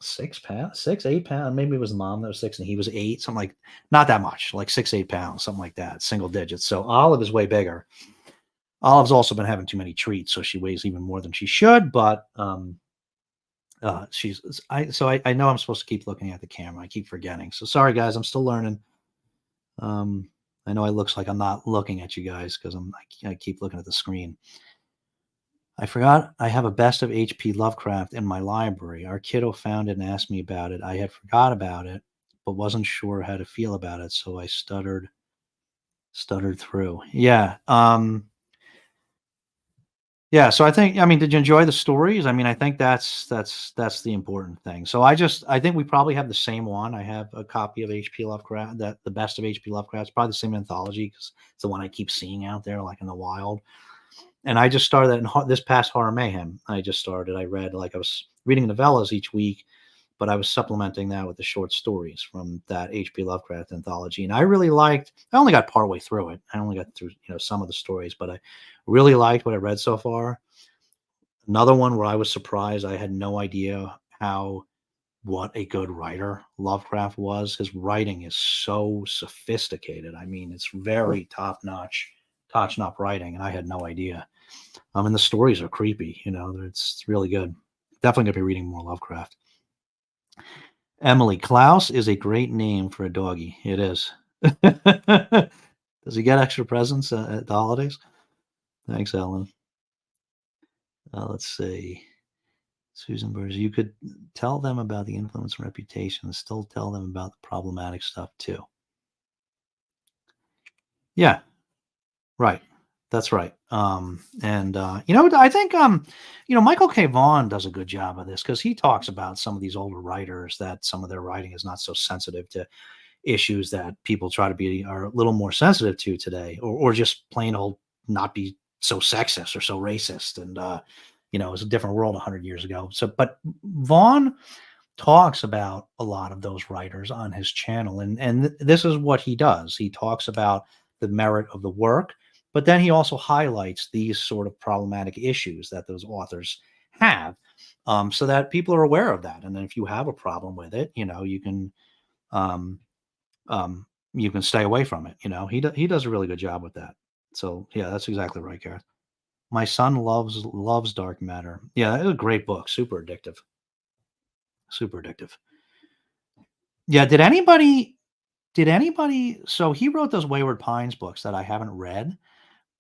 6 pounds, 6, 8 pounds. Maybe it was the mom that was 6 and he was 8, something like not that much, like 6, 8 pounds, something like that, single digits. So Olive is way bigger. Olive's also been having too many treats, so she weighs even more than she should. But I know I'm supposed to keep looking at the camera. I keep forgetting. So sorry, guys. I'm still learning. I know it looks like I'm not looking at you guys because I keep looking at the screen. I forgot I have a best of H.P. Lovecraft in my library. Our kiddo found it and asked me about it. I had forgot about it, but wasn't sure how to feel about it, so I stuttered through. Yeah. Yeah, so I mean, did you enjoy the stories? I mean, I think that's the important thing. So I think we probably have the same one. I have a copy of H.P. Lovecraft, that the best of H.P. Lovecraft. It's probably the same anthology because it's the one I keep seeing out there, like in the wild. And I just started that this past Horror Mayhem. I read like I was reading novellas each week, but I was supplementing that with the short stories from that H.P. Lovecraft anthology. And I really liked. I only got partway through it. I only got through some of the stories, but I really liked what I read so far. Another one where I was surprised. I had no idea what a good writer Lovecraft was. His writing is so sophisticated. I mean, it's very top notch writing, and I had no idea. And the stories are creepy. It's really good. Definitely gonna be reading more Lovecraft. Emily, Klaus is a great name for a doggy. It is. Does he get extra presents at the holidays? Thanks, Ellen. Let's see. Susan Burrs, you could tell them about the influence and reputation, and still tell them about the problematic stuff too. Yeah, right. That's right. I think Michael K. Vaughan does a good job of this because he talks about some of these older writers that some of their writing is not so sensitive to issues that people try to be are a little more sensitive to today, or just plain old not be so sexist or so racist. And it was a different world 100 years ago. So, but Vaughn talks about a lot of those writers on his channel, and this is what he does. He talks about the merit of the work, but then he also highlights these sort of problematic issues that those authors have, so that people are aware of that. And then if you have a problem with it, um, you can stay away from it. He does a really good job with that. So yeah, that's exactly right, Gareth. My son loves Dark Matter. Yeah, it's a great book. Super addictive. Super addictive. Yeah. Did anybody? So he wrote those Wayward Pines books that I haven't read,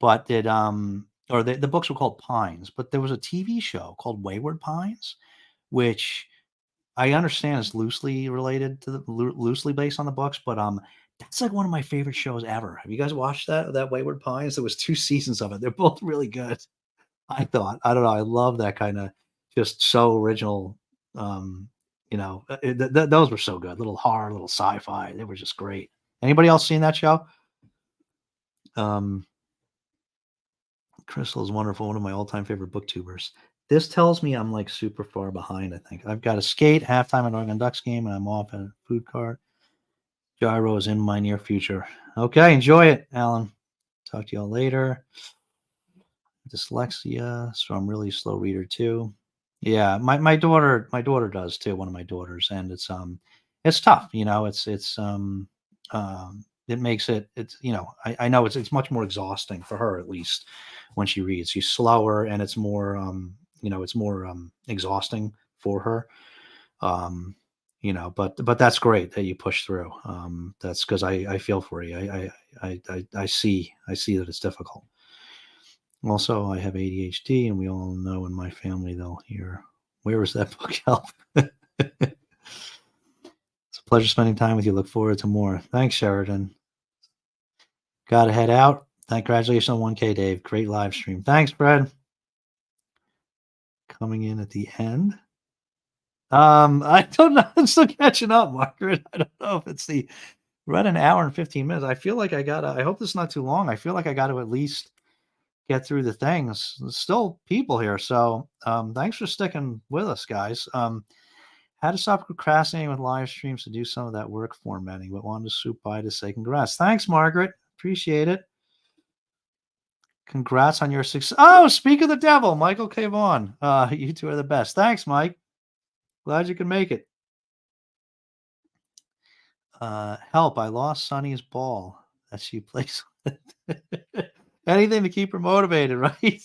but or the books were called Pines, but there was a TV show called Wayward Pines, which I understand is loosely related to loosely based on the books, but that's like one of my favorite shows ever. Have you guys watched that Wayward Pines? There was 2 seasons of it. They're both really good. I thought. I don't know. I love that kind of just so original. Those were so good. Little horror, little sci-fi. They were just great. Anybody else seen that show? Um, Crystal is wonderful. One of my all-time favorite booktubers. This tells me I'm like super far behind. I think I've got to skate halftime at Oregon Ducks game, and I'm off at a food cart. Gyro is in my near future. Okay, enjoy it, Alan. Talk to y'all later. Dyslexia, so I'm really a slow reader too. Yeah, my daughter does too. One of my daughters, and it's tough. It makes it's I know it's much more exhausting for her at least when she reads. She's slower, and it's more exhausting for her. Um, but that's great that you push through. That's because I feel for you. I see that it's difficult. Also, I have ADHD, and we all know in my family they'll hear, "Where is that book help?" It's a pleasure spending time with you. Look forward to more. Thanks, Sheridan. Got to head out. Congratulations on 1K, Dave. Great live stream. Thanks, Fred. Coming in at the end. I don't know. I'm still catching up, Margaret. I don't know if it's we're at an hour and 15 minutes. I feel like I hope this is not too long. I feel like I got to at least get through the things. There's still people here. So thanks for sticking with us, guys. How to stop procrastinating with live streams to do some of that work formatting, but wanted to swoop by to say congrats. Thanks, Margaret. Appreciate it. Congrats on your success. Oh, speak of the devil, Michael K. Vaughn. You two are the best. Thanks, Mike. Glad you can make it. Help, I lost Sonny's ball that she plays with. Anything to keep her motivated, right?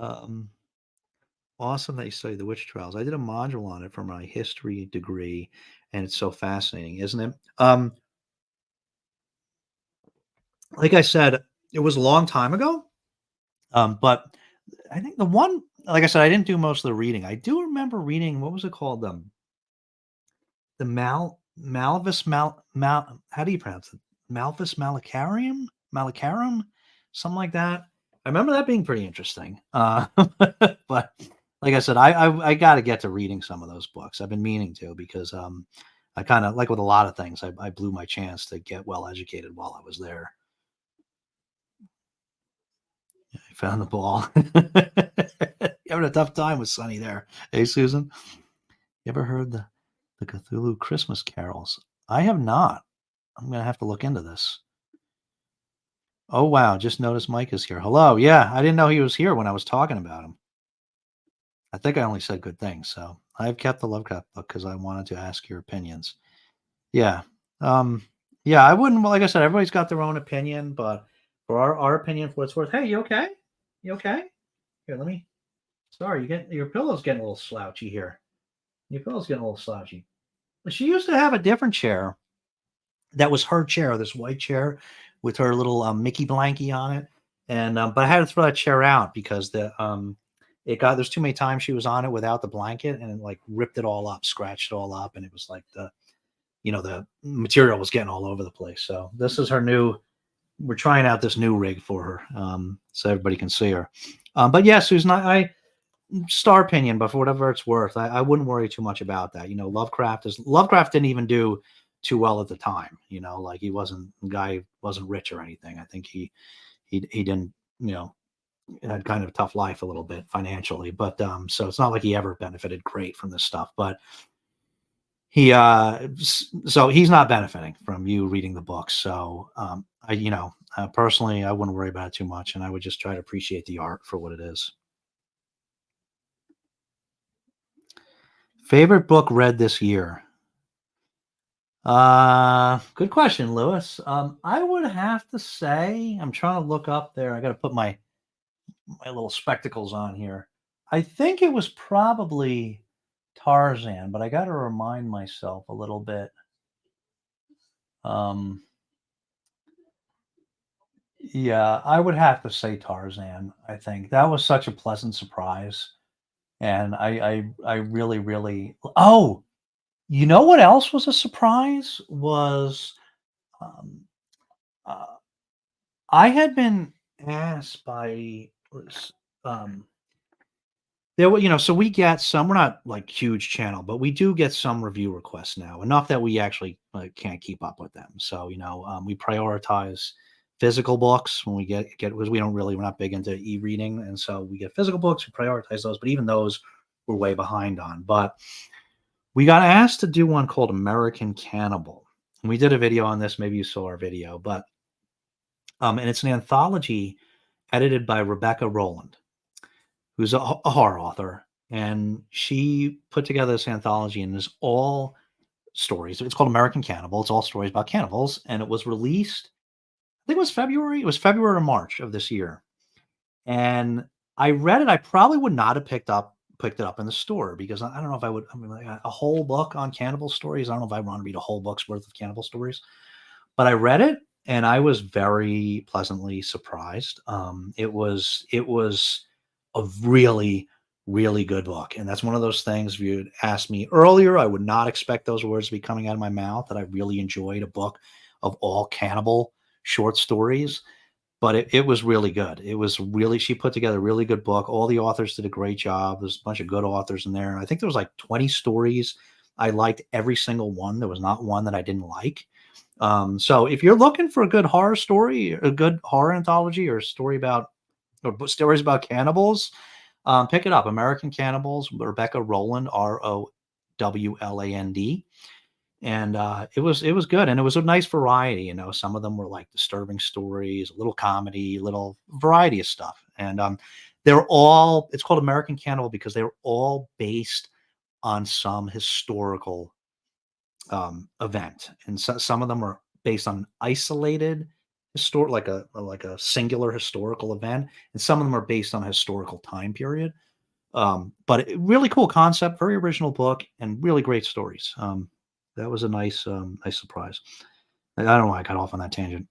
um, Awesome that you study the witch trials. I did a module on it for my history degree, and it's so fascinating, isn't it? Like I said, it was a long time ago, but I think the one, like I said, I didn't do most of the reading. I do remember reading, what was it called? The Malvis Mal how do you pronounce it? Malvis Malacarum, something like that. I remember that being pretty interesting. But like I said, I got to get to reading some of those books. I've been meaning to because I kind of like with a lot of things. I blew my chance to get well educated while I was there. I found the ball. You having a tough time with Sonny there, hey Susan? You ever heard the Cthulhu Christmas carols? I have not. I'm gonna have to look into this. Oh wow, just noticed Mike is here. Hello. Yeah, I didn't know he was here when I was talking about him. I think I only said good things, so I've kept the Lovecraft book because I wanted to ask your opinions. Yeah. Um, yeah, I wouldn't like I said, everybody's got their own opinion, but for our opinion for what it's worth. Hey, you okay? You okay? Here, let me sorry, your pillow's getting a little slouchy here. Your pillow's getting a little slouchy. She used to have a different chair that was her chair, this white chair with her little Mickey blankie on it. And but I had to throw that chair out because it got there's too many times she was on it without the blanket and it like ripped it all up, scratched it all up, and it was like the material was getting all over the place. So this is her new. We're trying out this new rig for her, so everybody can see her. But yeah, Susan, I star opinion, but for whatever it's worth, I wouldn't worry too much about that. Lovecraft didn't even do too well at the time. Like the guy wasn't rich or anything. I think he didn't, had kind of a tough life a little bit financially, but so it's not like he ever benefited great from this stuff. But so he's not benefiting from you reading the book. So personally, I wouldn't worry about it too much, and I would just try to appreciate the art for what it is. Favorite book read this year? Good question, Lewis. I would have to say, I'm trying to look up there. I got to put my little spectacles on here. I think it was probably Tarzan, but I got to remind myself a little bit. Yeah, I would have to say Tarzan. I think that was such a pleasant surprise, and I really, really. Oh, you know what else was a surprise was um, uh, I had been asked by um, there were, so we get some, we're not like huge channel, but we do get some review requests now, enough that we actually can't keep up with them. So, we prioritize physical books when we get, because we're not big into e-reading. And so we get physical books, we prioritize those, but even those we're way behind on. But we got asked to do one called American Cannibal. And we did a video on this. Maybe you saw our video, but, and it's an anthology edited by Rebecca Rowland, who's a horror author, and she put together this anthology, and it's all stories. It's called American Cannibal. It's all stories about cannibals, and it was released. I think it was February. It was February or March of this year, and I read it. I probably would not have picked it up in the store because I don't know if I would. I mean, like a whole book on cannibal stories. I don't know if I want to read a whole book's worth of cannibal stories, but I read it and I was very pleasantly surprised. It was a really, really good book. And that's one of those things, if you'd asked me earlier, I would not expect those words to be coming out of my mouth, that I really enjoyed a book of all cannibal short stories. But it was really good. She put together a really good book. All the authors did a great job. There's a bunch of good authors in there. And I think there was like 20 stories. I liked every single one. There was not one that I didn't like. So if you're looking for a good horror story, a good horror anthology, or stories about cannibals, pick it up. American Cannibals, Rebecca Rowland, Rowland. And it was good, and it was a nice variety. Some of them were like disturbing stories, a little comedy, a little variety of stuff. And it's called American Cannibal because they're all based on some historical event, and some of them are based on isolated like a singular historical event, and some of them are based on a historical time period. But really cool concept, very original book, and really great stories. That was a nice surprise. I don't know why I got off on that tangent.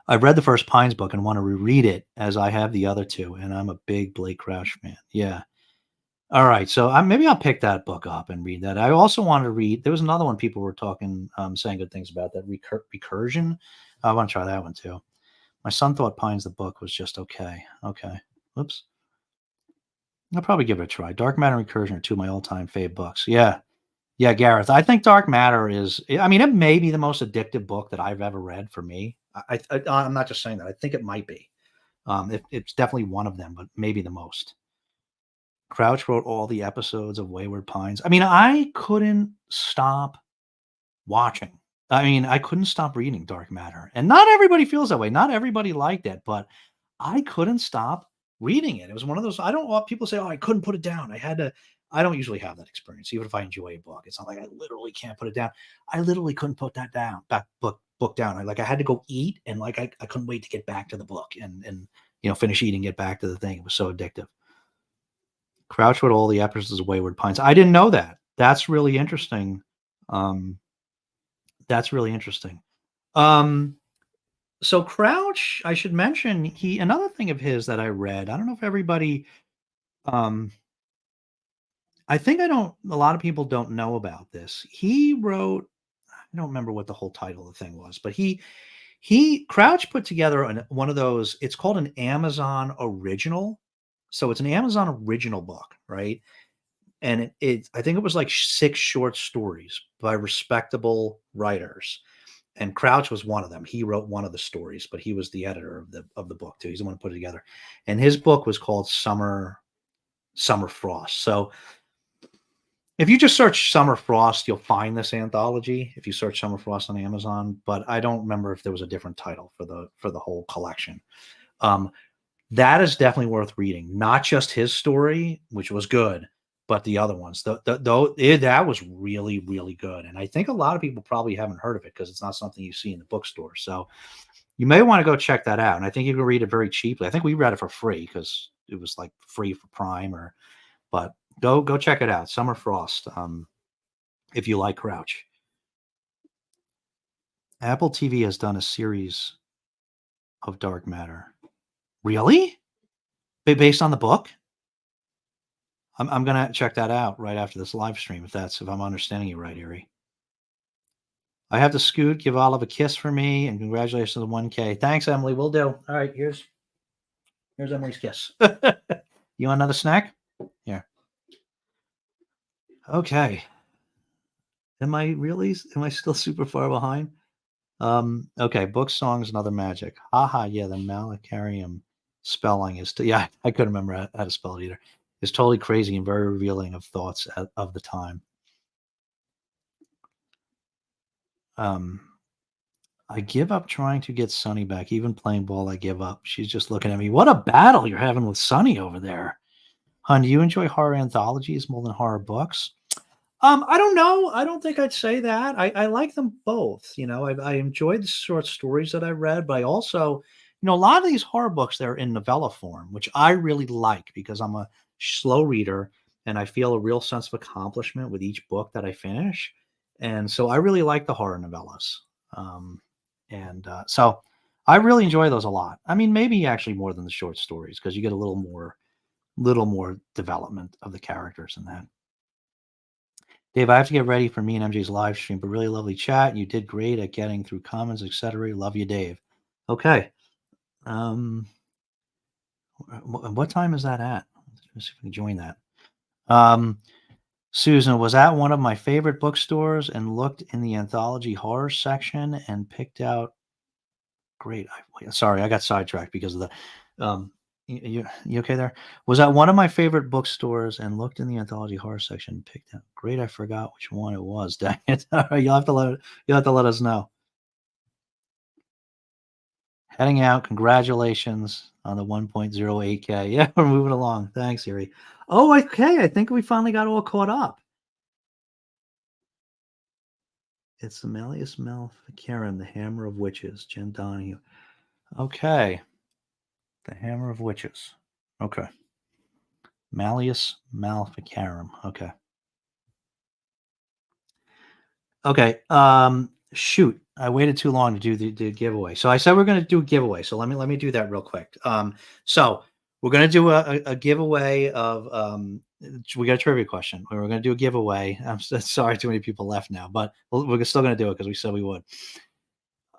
I've read the first Pines book and want to reread it as I have the other two, and I'm a big Blake Crouch fan. Yeah. All right, so maybe I'll pick that book up and read that. I also want to read. There was another one people were talking, saying good things about, that Recursion. I want to try that one too. My son thought Pines the book was just okay. Okay, whoops. I'll probably give it a try. Dark Matter and Recursion are two of my all-time fave books. Yeah, yeah, Gareth. I think Dark Matter is. I mean, it may be the most addictive book that I've ever read. For me, I'm not just saying that. I think it might be. It's definitely one of them, but maybe the most. Crouch wrote all the episodes of Wayward Pines. I mean, I couldn't stop watching. I mean, I couldn't stop reading Dark Matter. And not everybody feels that way. Not everybody liked it, but I couldn't stop reading it. It was one of those. I don't want people say, "Oh, I couldn't put it down." I don't usually have that experience, even if I enjoy a book. It's not like I literally can't put it down. I literally couldn't put that down, that book down. I had to go eat, and I couldn't wait to get back to the book and finish eating, get back to the thing. It was so addictive. Crouch wrote all the episodes of Wayward Pines. I didn't know that. That's really interesting. Um, that's really interesting. Um, so Crouch, I should mention, he another thing of his that I read, I don't know if everybody, um, I think I don't a lot of people don't know about this. He wrote I don't remember what the whole title of the thing was, but he Crouch put together one of those, it's called an Amazon original. So it's an Amazon original book, right? And it I think it was like 6 short stories by respectable writers, and Crouch was one of them. He wrote one of the stories, but he was the editor of the book too. He's the one who put it together. And his book was called Summer Frost. So if you just search Summer Frost, you'll find this anthology if you search Summer Frost on Amazon, but I don't remember if there was a different title for the whole collection. Um, that is definitely worth reading. Not just his story, which was good, but the other ones. That was really, really good. And I think a lot of people probably haven't heard of it because it's not something you see in the bookstore. So you may want to go check that out. And I think you can read it very cheaply. I think we read it for free because it was like free for Prime or but go check it out. Summer Frost. If you like Crouch. Apple TV has done a series of Dark Matter. Really? Based on the book? I'm gonna check that out right after this live stream if I'm understanding you right, Erie. I have to scoot. Give Olive a kiss for me and congratulations on the 1K. Thanks, Emily. We'll do. All right, here's Emily's kiss. You want another snack? Here. Okay. Am I still super far behind? Okay, book, songs, and other magic. Haha, yeah, the Malacarium spelling is yeah, I couldn't remember how to spell it either. It's totally crazy and very revealing of thoughts of the time. Um, I give up trying to get Sunny back. Even playing ball, I give up. She's just looking at me. What a battle you're having with Sunny over there. Hun, do you enjoy horror anthologies more than horror books? I don't know. I don't think I'd say that. I like them both. I enjoyed the short stories that I read, but I also, a lot of these horror books they're in novella form, which I really like because I'm a slow reader and I feel a real sense of accomplishment with each book that I finish, and so I really like the horror novellas. Um, and so I really enjoy those a lot. I mean, maybe actually more than the short stories because you get a little more development of the characters in that. Dave, I have to get ready for me and MJ's live stream, but really lovely chat. You did great at getting through comments, etc. Love you, Dave. Okay. Um, what time is that at? Let's see if we can join that. Um, Susan was at one of my favorite bookstores and looked in the anthology horror section and picked out great. Sorry, I got sidetracked because of the. You okay there? Was at one of my favorite bookstores and looked in the anthology horror section. And picked out. Great, I forgot which one it was. Dang it! All right, you'll have to let us know. Heading out. Congratulations on the 1.08K. Yeah, we're moving along. Thanks, Erie. Oh, okay. I think we finally got all caught up. It's the Malleus Maleficarum, the Hammer of Witches, Jen Donahue. Okay. The Hammer of Witches. Okay. Malleus Maleficarum. Okay. Okay. Shoot. I waited too long to do the giveaway. So I said we're going to do a giveaway. So let me do that real quick. So we're going to do a giveaway of we got a trivia question. We're going to do a giveaway. I'm sorry, too many people left now, but we're still going to do it because we said we would.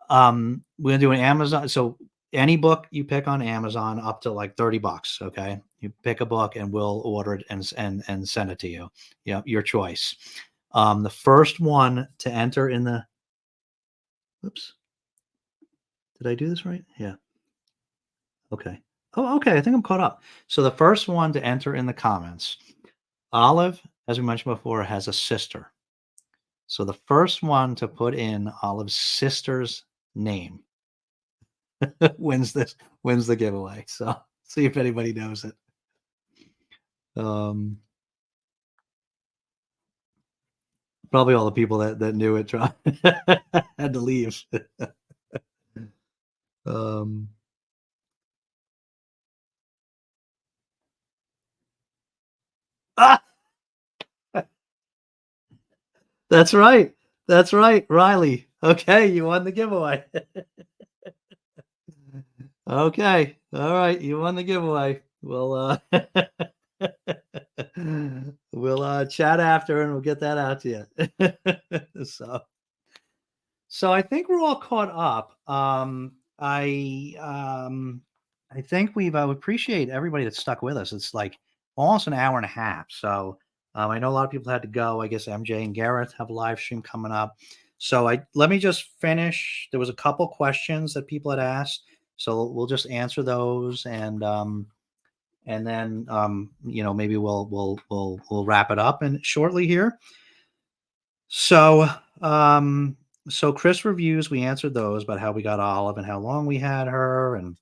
We're going to do an Amazon. So any book you pick on Amazon up to like $30. Okay, you pick a book and we'll order it and send it to you. Yeah, your choice. The first one to enter in the. Oops, did I do this right? Yeah. Okay. Oh, okay. I think I'm caught up. So the first one to enter in the comments, Olive, as we mentioned before, has a sister. So the first one to put in Olive's sister's name wins the giveaway. So see if anybody knows it. Um, Probably all the people that knew it had to leave. um, ah! That's right. That's right, Riley. Okay, you won the giveaway. Okay. All right, you won the giveaway. We'll chat after and we'll get that out to you. So I think we're all caught up. I think I would appreciate everybody that stuck with us. It's like almost an hour and a half. So I know a lot of people had to go. I guess MJ and Gareth have a live stream coming up. So I let me just finish. There was a couple questions that people had asked, so we'll just answer those, and then maybe we'll wrap it up and shortly here. So, so Chris reviews, we answered those about how we got Olive and how long we had her. And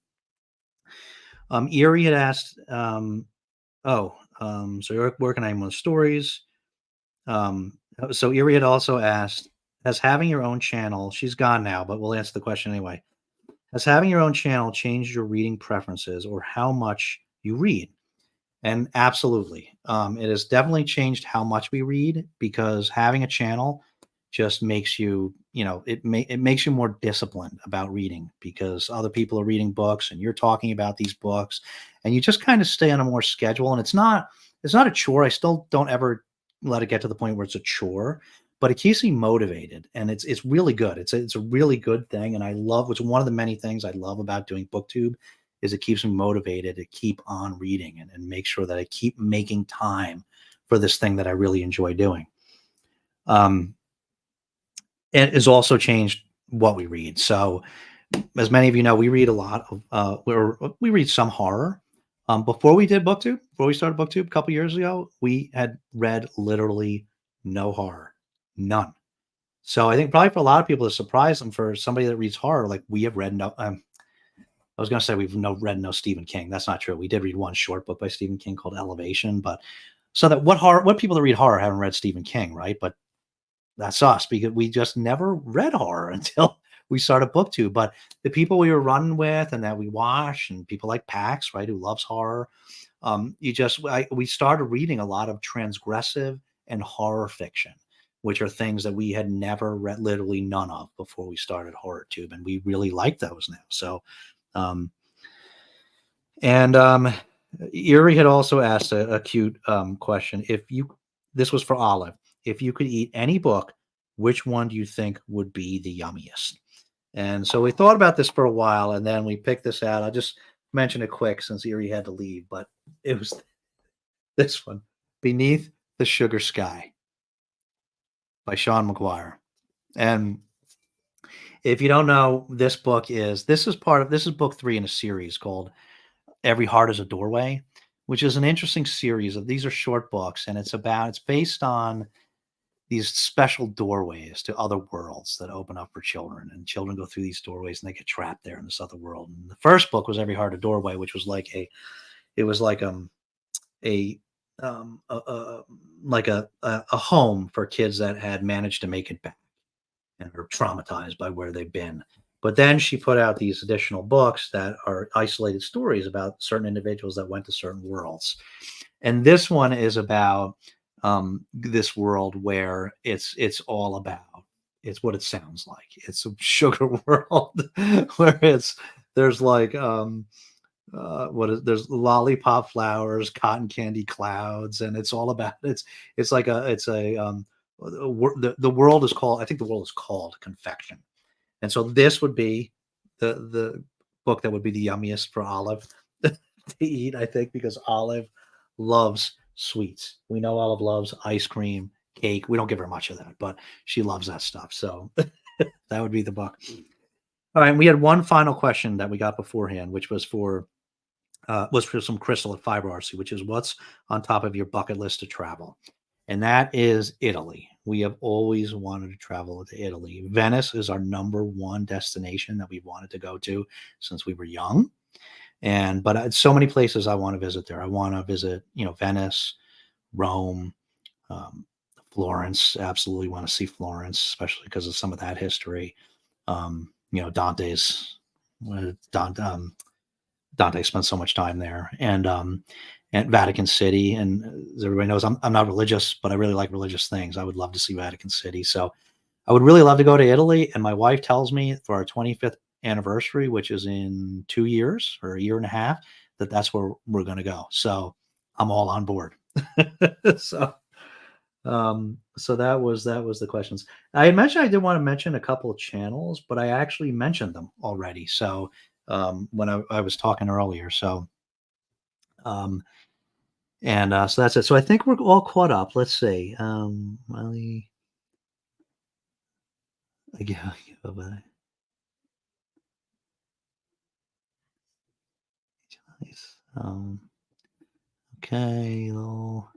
Erie had asked, so you're working on one stories. So Erie had also asked, has having your own channel, she's gone now, but we'll answer the question anyway. Has having your own channel changed your reading preferences or how much you read? And absolutely, it has definitely changed how much we read because having a channel just makes you, it makes you more disciplined about reading because other people are reading books and you're talking about these books, and you just kind of stay on a more schedule. And it's not a chore. I still don't ever let it get to the point where it's a chore, but it keeps me motivated, and it's really good. It's a really good thing, and I love. Which one of the many things I love about doing BookTube is it keeps me motivated to keep on reading and make sure that I keep making time for this thing that I really enjoy doing. It has also changed what we read. So, as many of you know, we read a lot of we read some horror. Before we did BookTube, before we started BookTube a couple years ago, we had read literally no horror, none. So I think probably for a lot of people, it's surprising for somebody that reads horror, like we have read no. I was going to say read no Stephen King. That's not true. We did read one short book by Stephen King called Elevation, but so that what people that read horror haven't read Stephen King, right? But that's us because we just never read horror until we started BookTube. But the people we were running with and that we watch, and people like Pax, right, who loves horror, we started reading a lot of transgressive and horror fiction, which are things that we had never read, literally none of, before we started HorrorTube, and we really like those now. So, um, and Erie had also asked a cute question. This was for Olive. If you could eat any book, which one do you think would be the yummiest? And so we thought about this for a while, and then we picked this out. I'll just mention it quick since Erie had to leave, but it was this one, Beneath the Sugar Sky by Sean McGuire. And if you don't know, this is book 3 in a series called Every Heart is a Doorway, which is an interesting series of these are short books, and it's based on these special doorways to other worlds that open up for children, and children go through these doorways and they get trapped there in this other world. And the first book was Every Heart a Doorway, which was like it was like a like a home for kids that had managed to make it back and are traumatized by where they've been. But then she put out these additional books that are isolated stories about certain individuals that went to certain worlds. And this one is about this world where it's all about it's what it sounds like. It's a sugar world where there's like there's lollipop flowers, cotton candy clouds, and it's all about it's like the world is called, I think the world is called confection. And so this would be the book that would be the yummiest for Olive to eat, I think, because Olive loves sweets. We know Olive loves ice cream, cake. We don't give her much of that, but she loves that stuff. So that would be the book. All right, and we had one final question that we got beforehand, which was for some Crystal at Fiber RC, which is what's on top of your bucket list to travel, and that is Italy. We have always wanted to travel to Italy. Venice is our number one destination that we've wanted to go to since we were young, but so many places I want to visit there. I want to visit, Venice, Rome, Florence. Absolutely want to see Florence, especially because of some of that history. Dante's Dante spent so much time there, and Vatican City. And as everybody knows, I'm not religious, but I really like religious things. I would love to see Vatican City. So I would really love to go to Italy. And my wife tells me for our 25th anniversary, which is in 2 years or a year and a half, that that's where we're going to go. So I'm all on board. so so that was the questions. I had mentioned I did want to mention a couple of channels, but I actually mentioned them already. So when I was talking earlier. So um and so that's it. So I think we're all caught up. Let's see. Miley, yeah, bye. Nice. Okay. Well,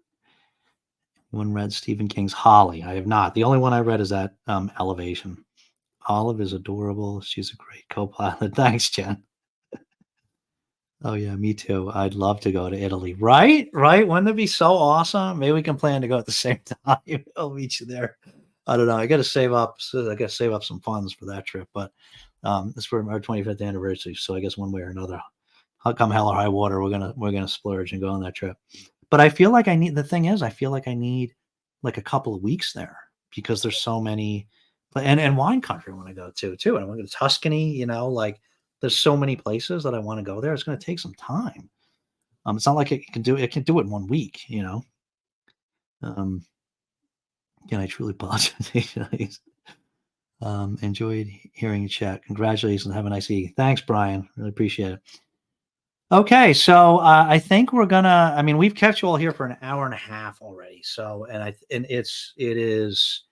one read Stephen King's Holly. I have not. The only one I read is that Elevation. Olive is adorable. She's a great co-pilot. Thanks, Jen. Oh yeah, me too. I'd love to go to Italy. Right? Right? Wouldn't it be so awesome? Maybe we can plan to go at the same time. I'll meet you there. I don't know. I got to save up. So I got to save up some funds for that trip. But it's for our 25th anniversary. So I guess one way or another, how come hell or high water, we're gonna splurge and go on that trip. But I feel like I need. The thing is, I feel like I need like a couple of weeks there because there's so many, and wine country I want to go to too. And I want to go to Tuscany. Like there's so many places that I want to go there. It's going to take some time. It's not like it can do it in 1 week. Um, Again, I truly apologize. Enjoyed hearing you chat. Congratulations. Have a nice evening. Thanks, Brian. Really appreciate it. Okay, so I think we're gonna. I mean, we've kept you all here for an hour and a half already. So, and it is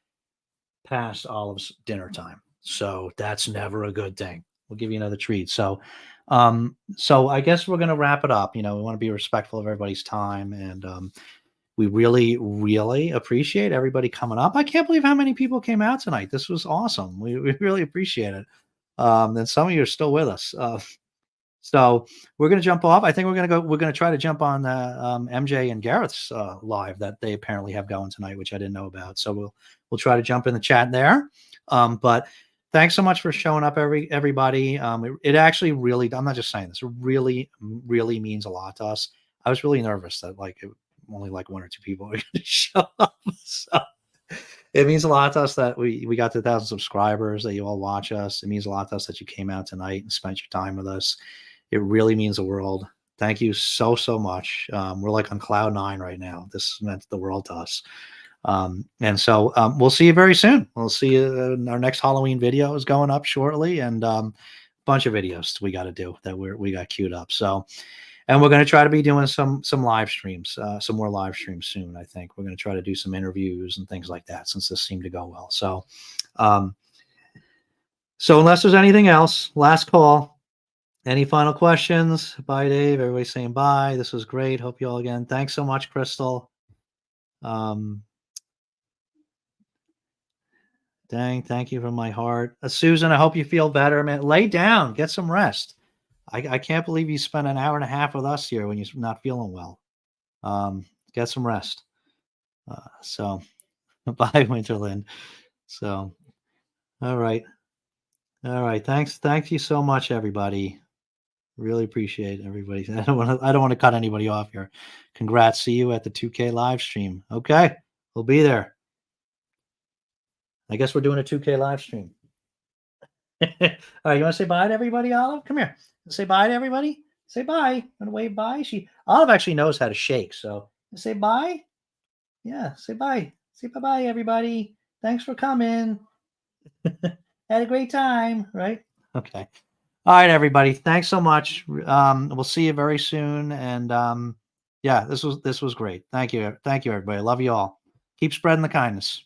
past Olive's dinner time. So that's never a good thing. We'll give you another treat. So I guess we're gonna wrap it up. We want to be respectful of everybody's time, and we really, really appreciate everybody coming up. I can't believe how many people came out tonight. This was awesome. We really appreciate it. And some of you are still with us. So we're going to jump off. I think we're going to go. We're going to try to jump on MJ and Gareth's live that they apparently have going tonight, which I didn't know about. So we'll try to jump in the chat there. But thanks so much for showing up, everybody. It actually really. I'm not just saying this. It really, really means a lot to us. I was really nervous that only like one or two people are going to show up. So it means a lot to us that we got to 1,000 subscribers, that you all watch us. It means a lot to us that you came out tonight and spent your time with us. It really means the world. Thank you so, so much. We're like on cloud nine right now. This meant the world to us. And so we'll see you very soon. We'll see you. Our next Halloween video is going up shortly, and a bunch of videos we got to do that we got queued up. So, and we're going to try to be doing some live streams, some more live streams soon. I think we're going to try to do some interviews and things like that since this seemed to go well. So unless there's anything else, last call. Any final questions? Bye, Dave. Everybody's saying bye. This was great. Hope you all again. Thanks so much, Crystal. Thank you from my heart. Susan, I hope you feel better, man. Lay down, get some rest. I can't believe you spent an hour and a half with us here when you're not feeling well. Get some rest. So bye, Winterland. So, all right. All right. Thanks. Thank you so much, everybody. Really appreciate everybody. I don't want to cut anybody off here. Congrats. See you at the 2K live stream. Okay. We'll be there. I guess we're doing a 2K live stream. All right. You want to say bye to everybody, Olive? Come here. Say bye to everybody. Say bye. Want to wave bye? Olive actually knows how to shake. So say bye. Yeah. Say bye. Say bye-bye, everybody. Thanks for coming. Had a great time, right? Okay. All right, everybody. Thanks so much. We'll see you very soon. And yeah, this was great. Thank you. Thank you, everybody. Love you all. Keep spreading the kindness.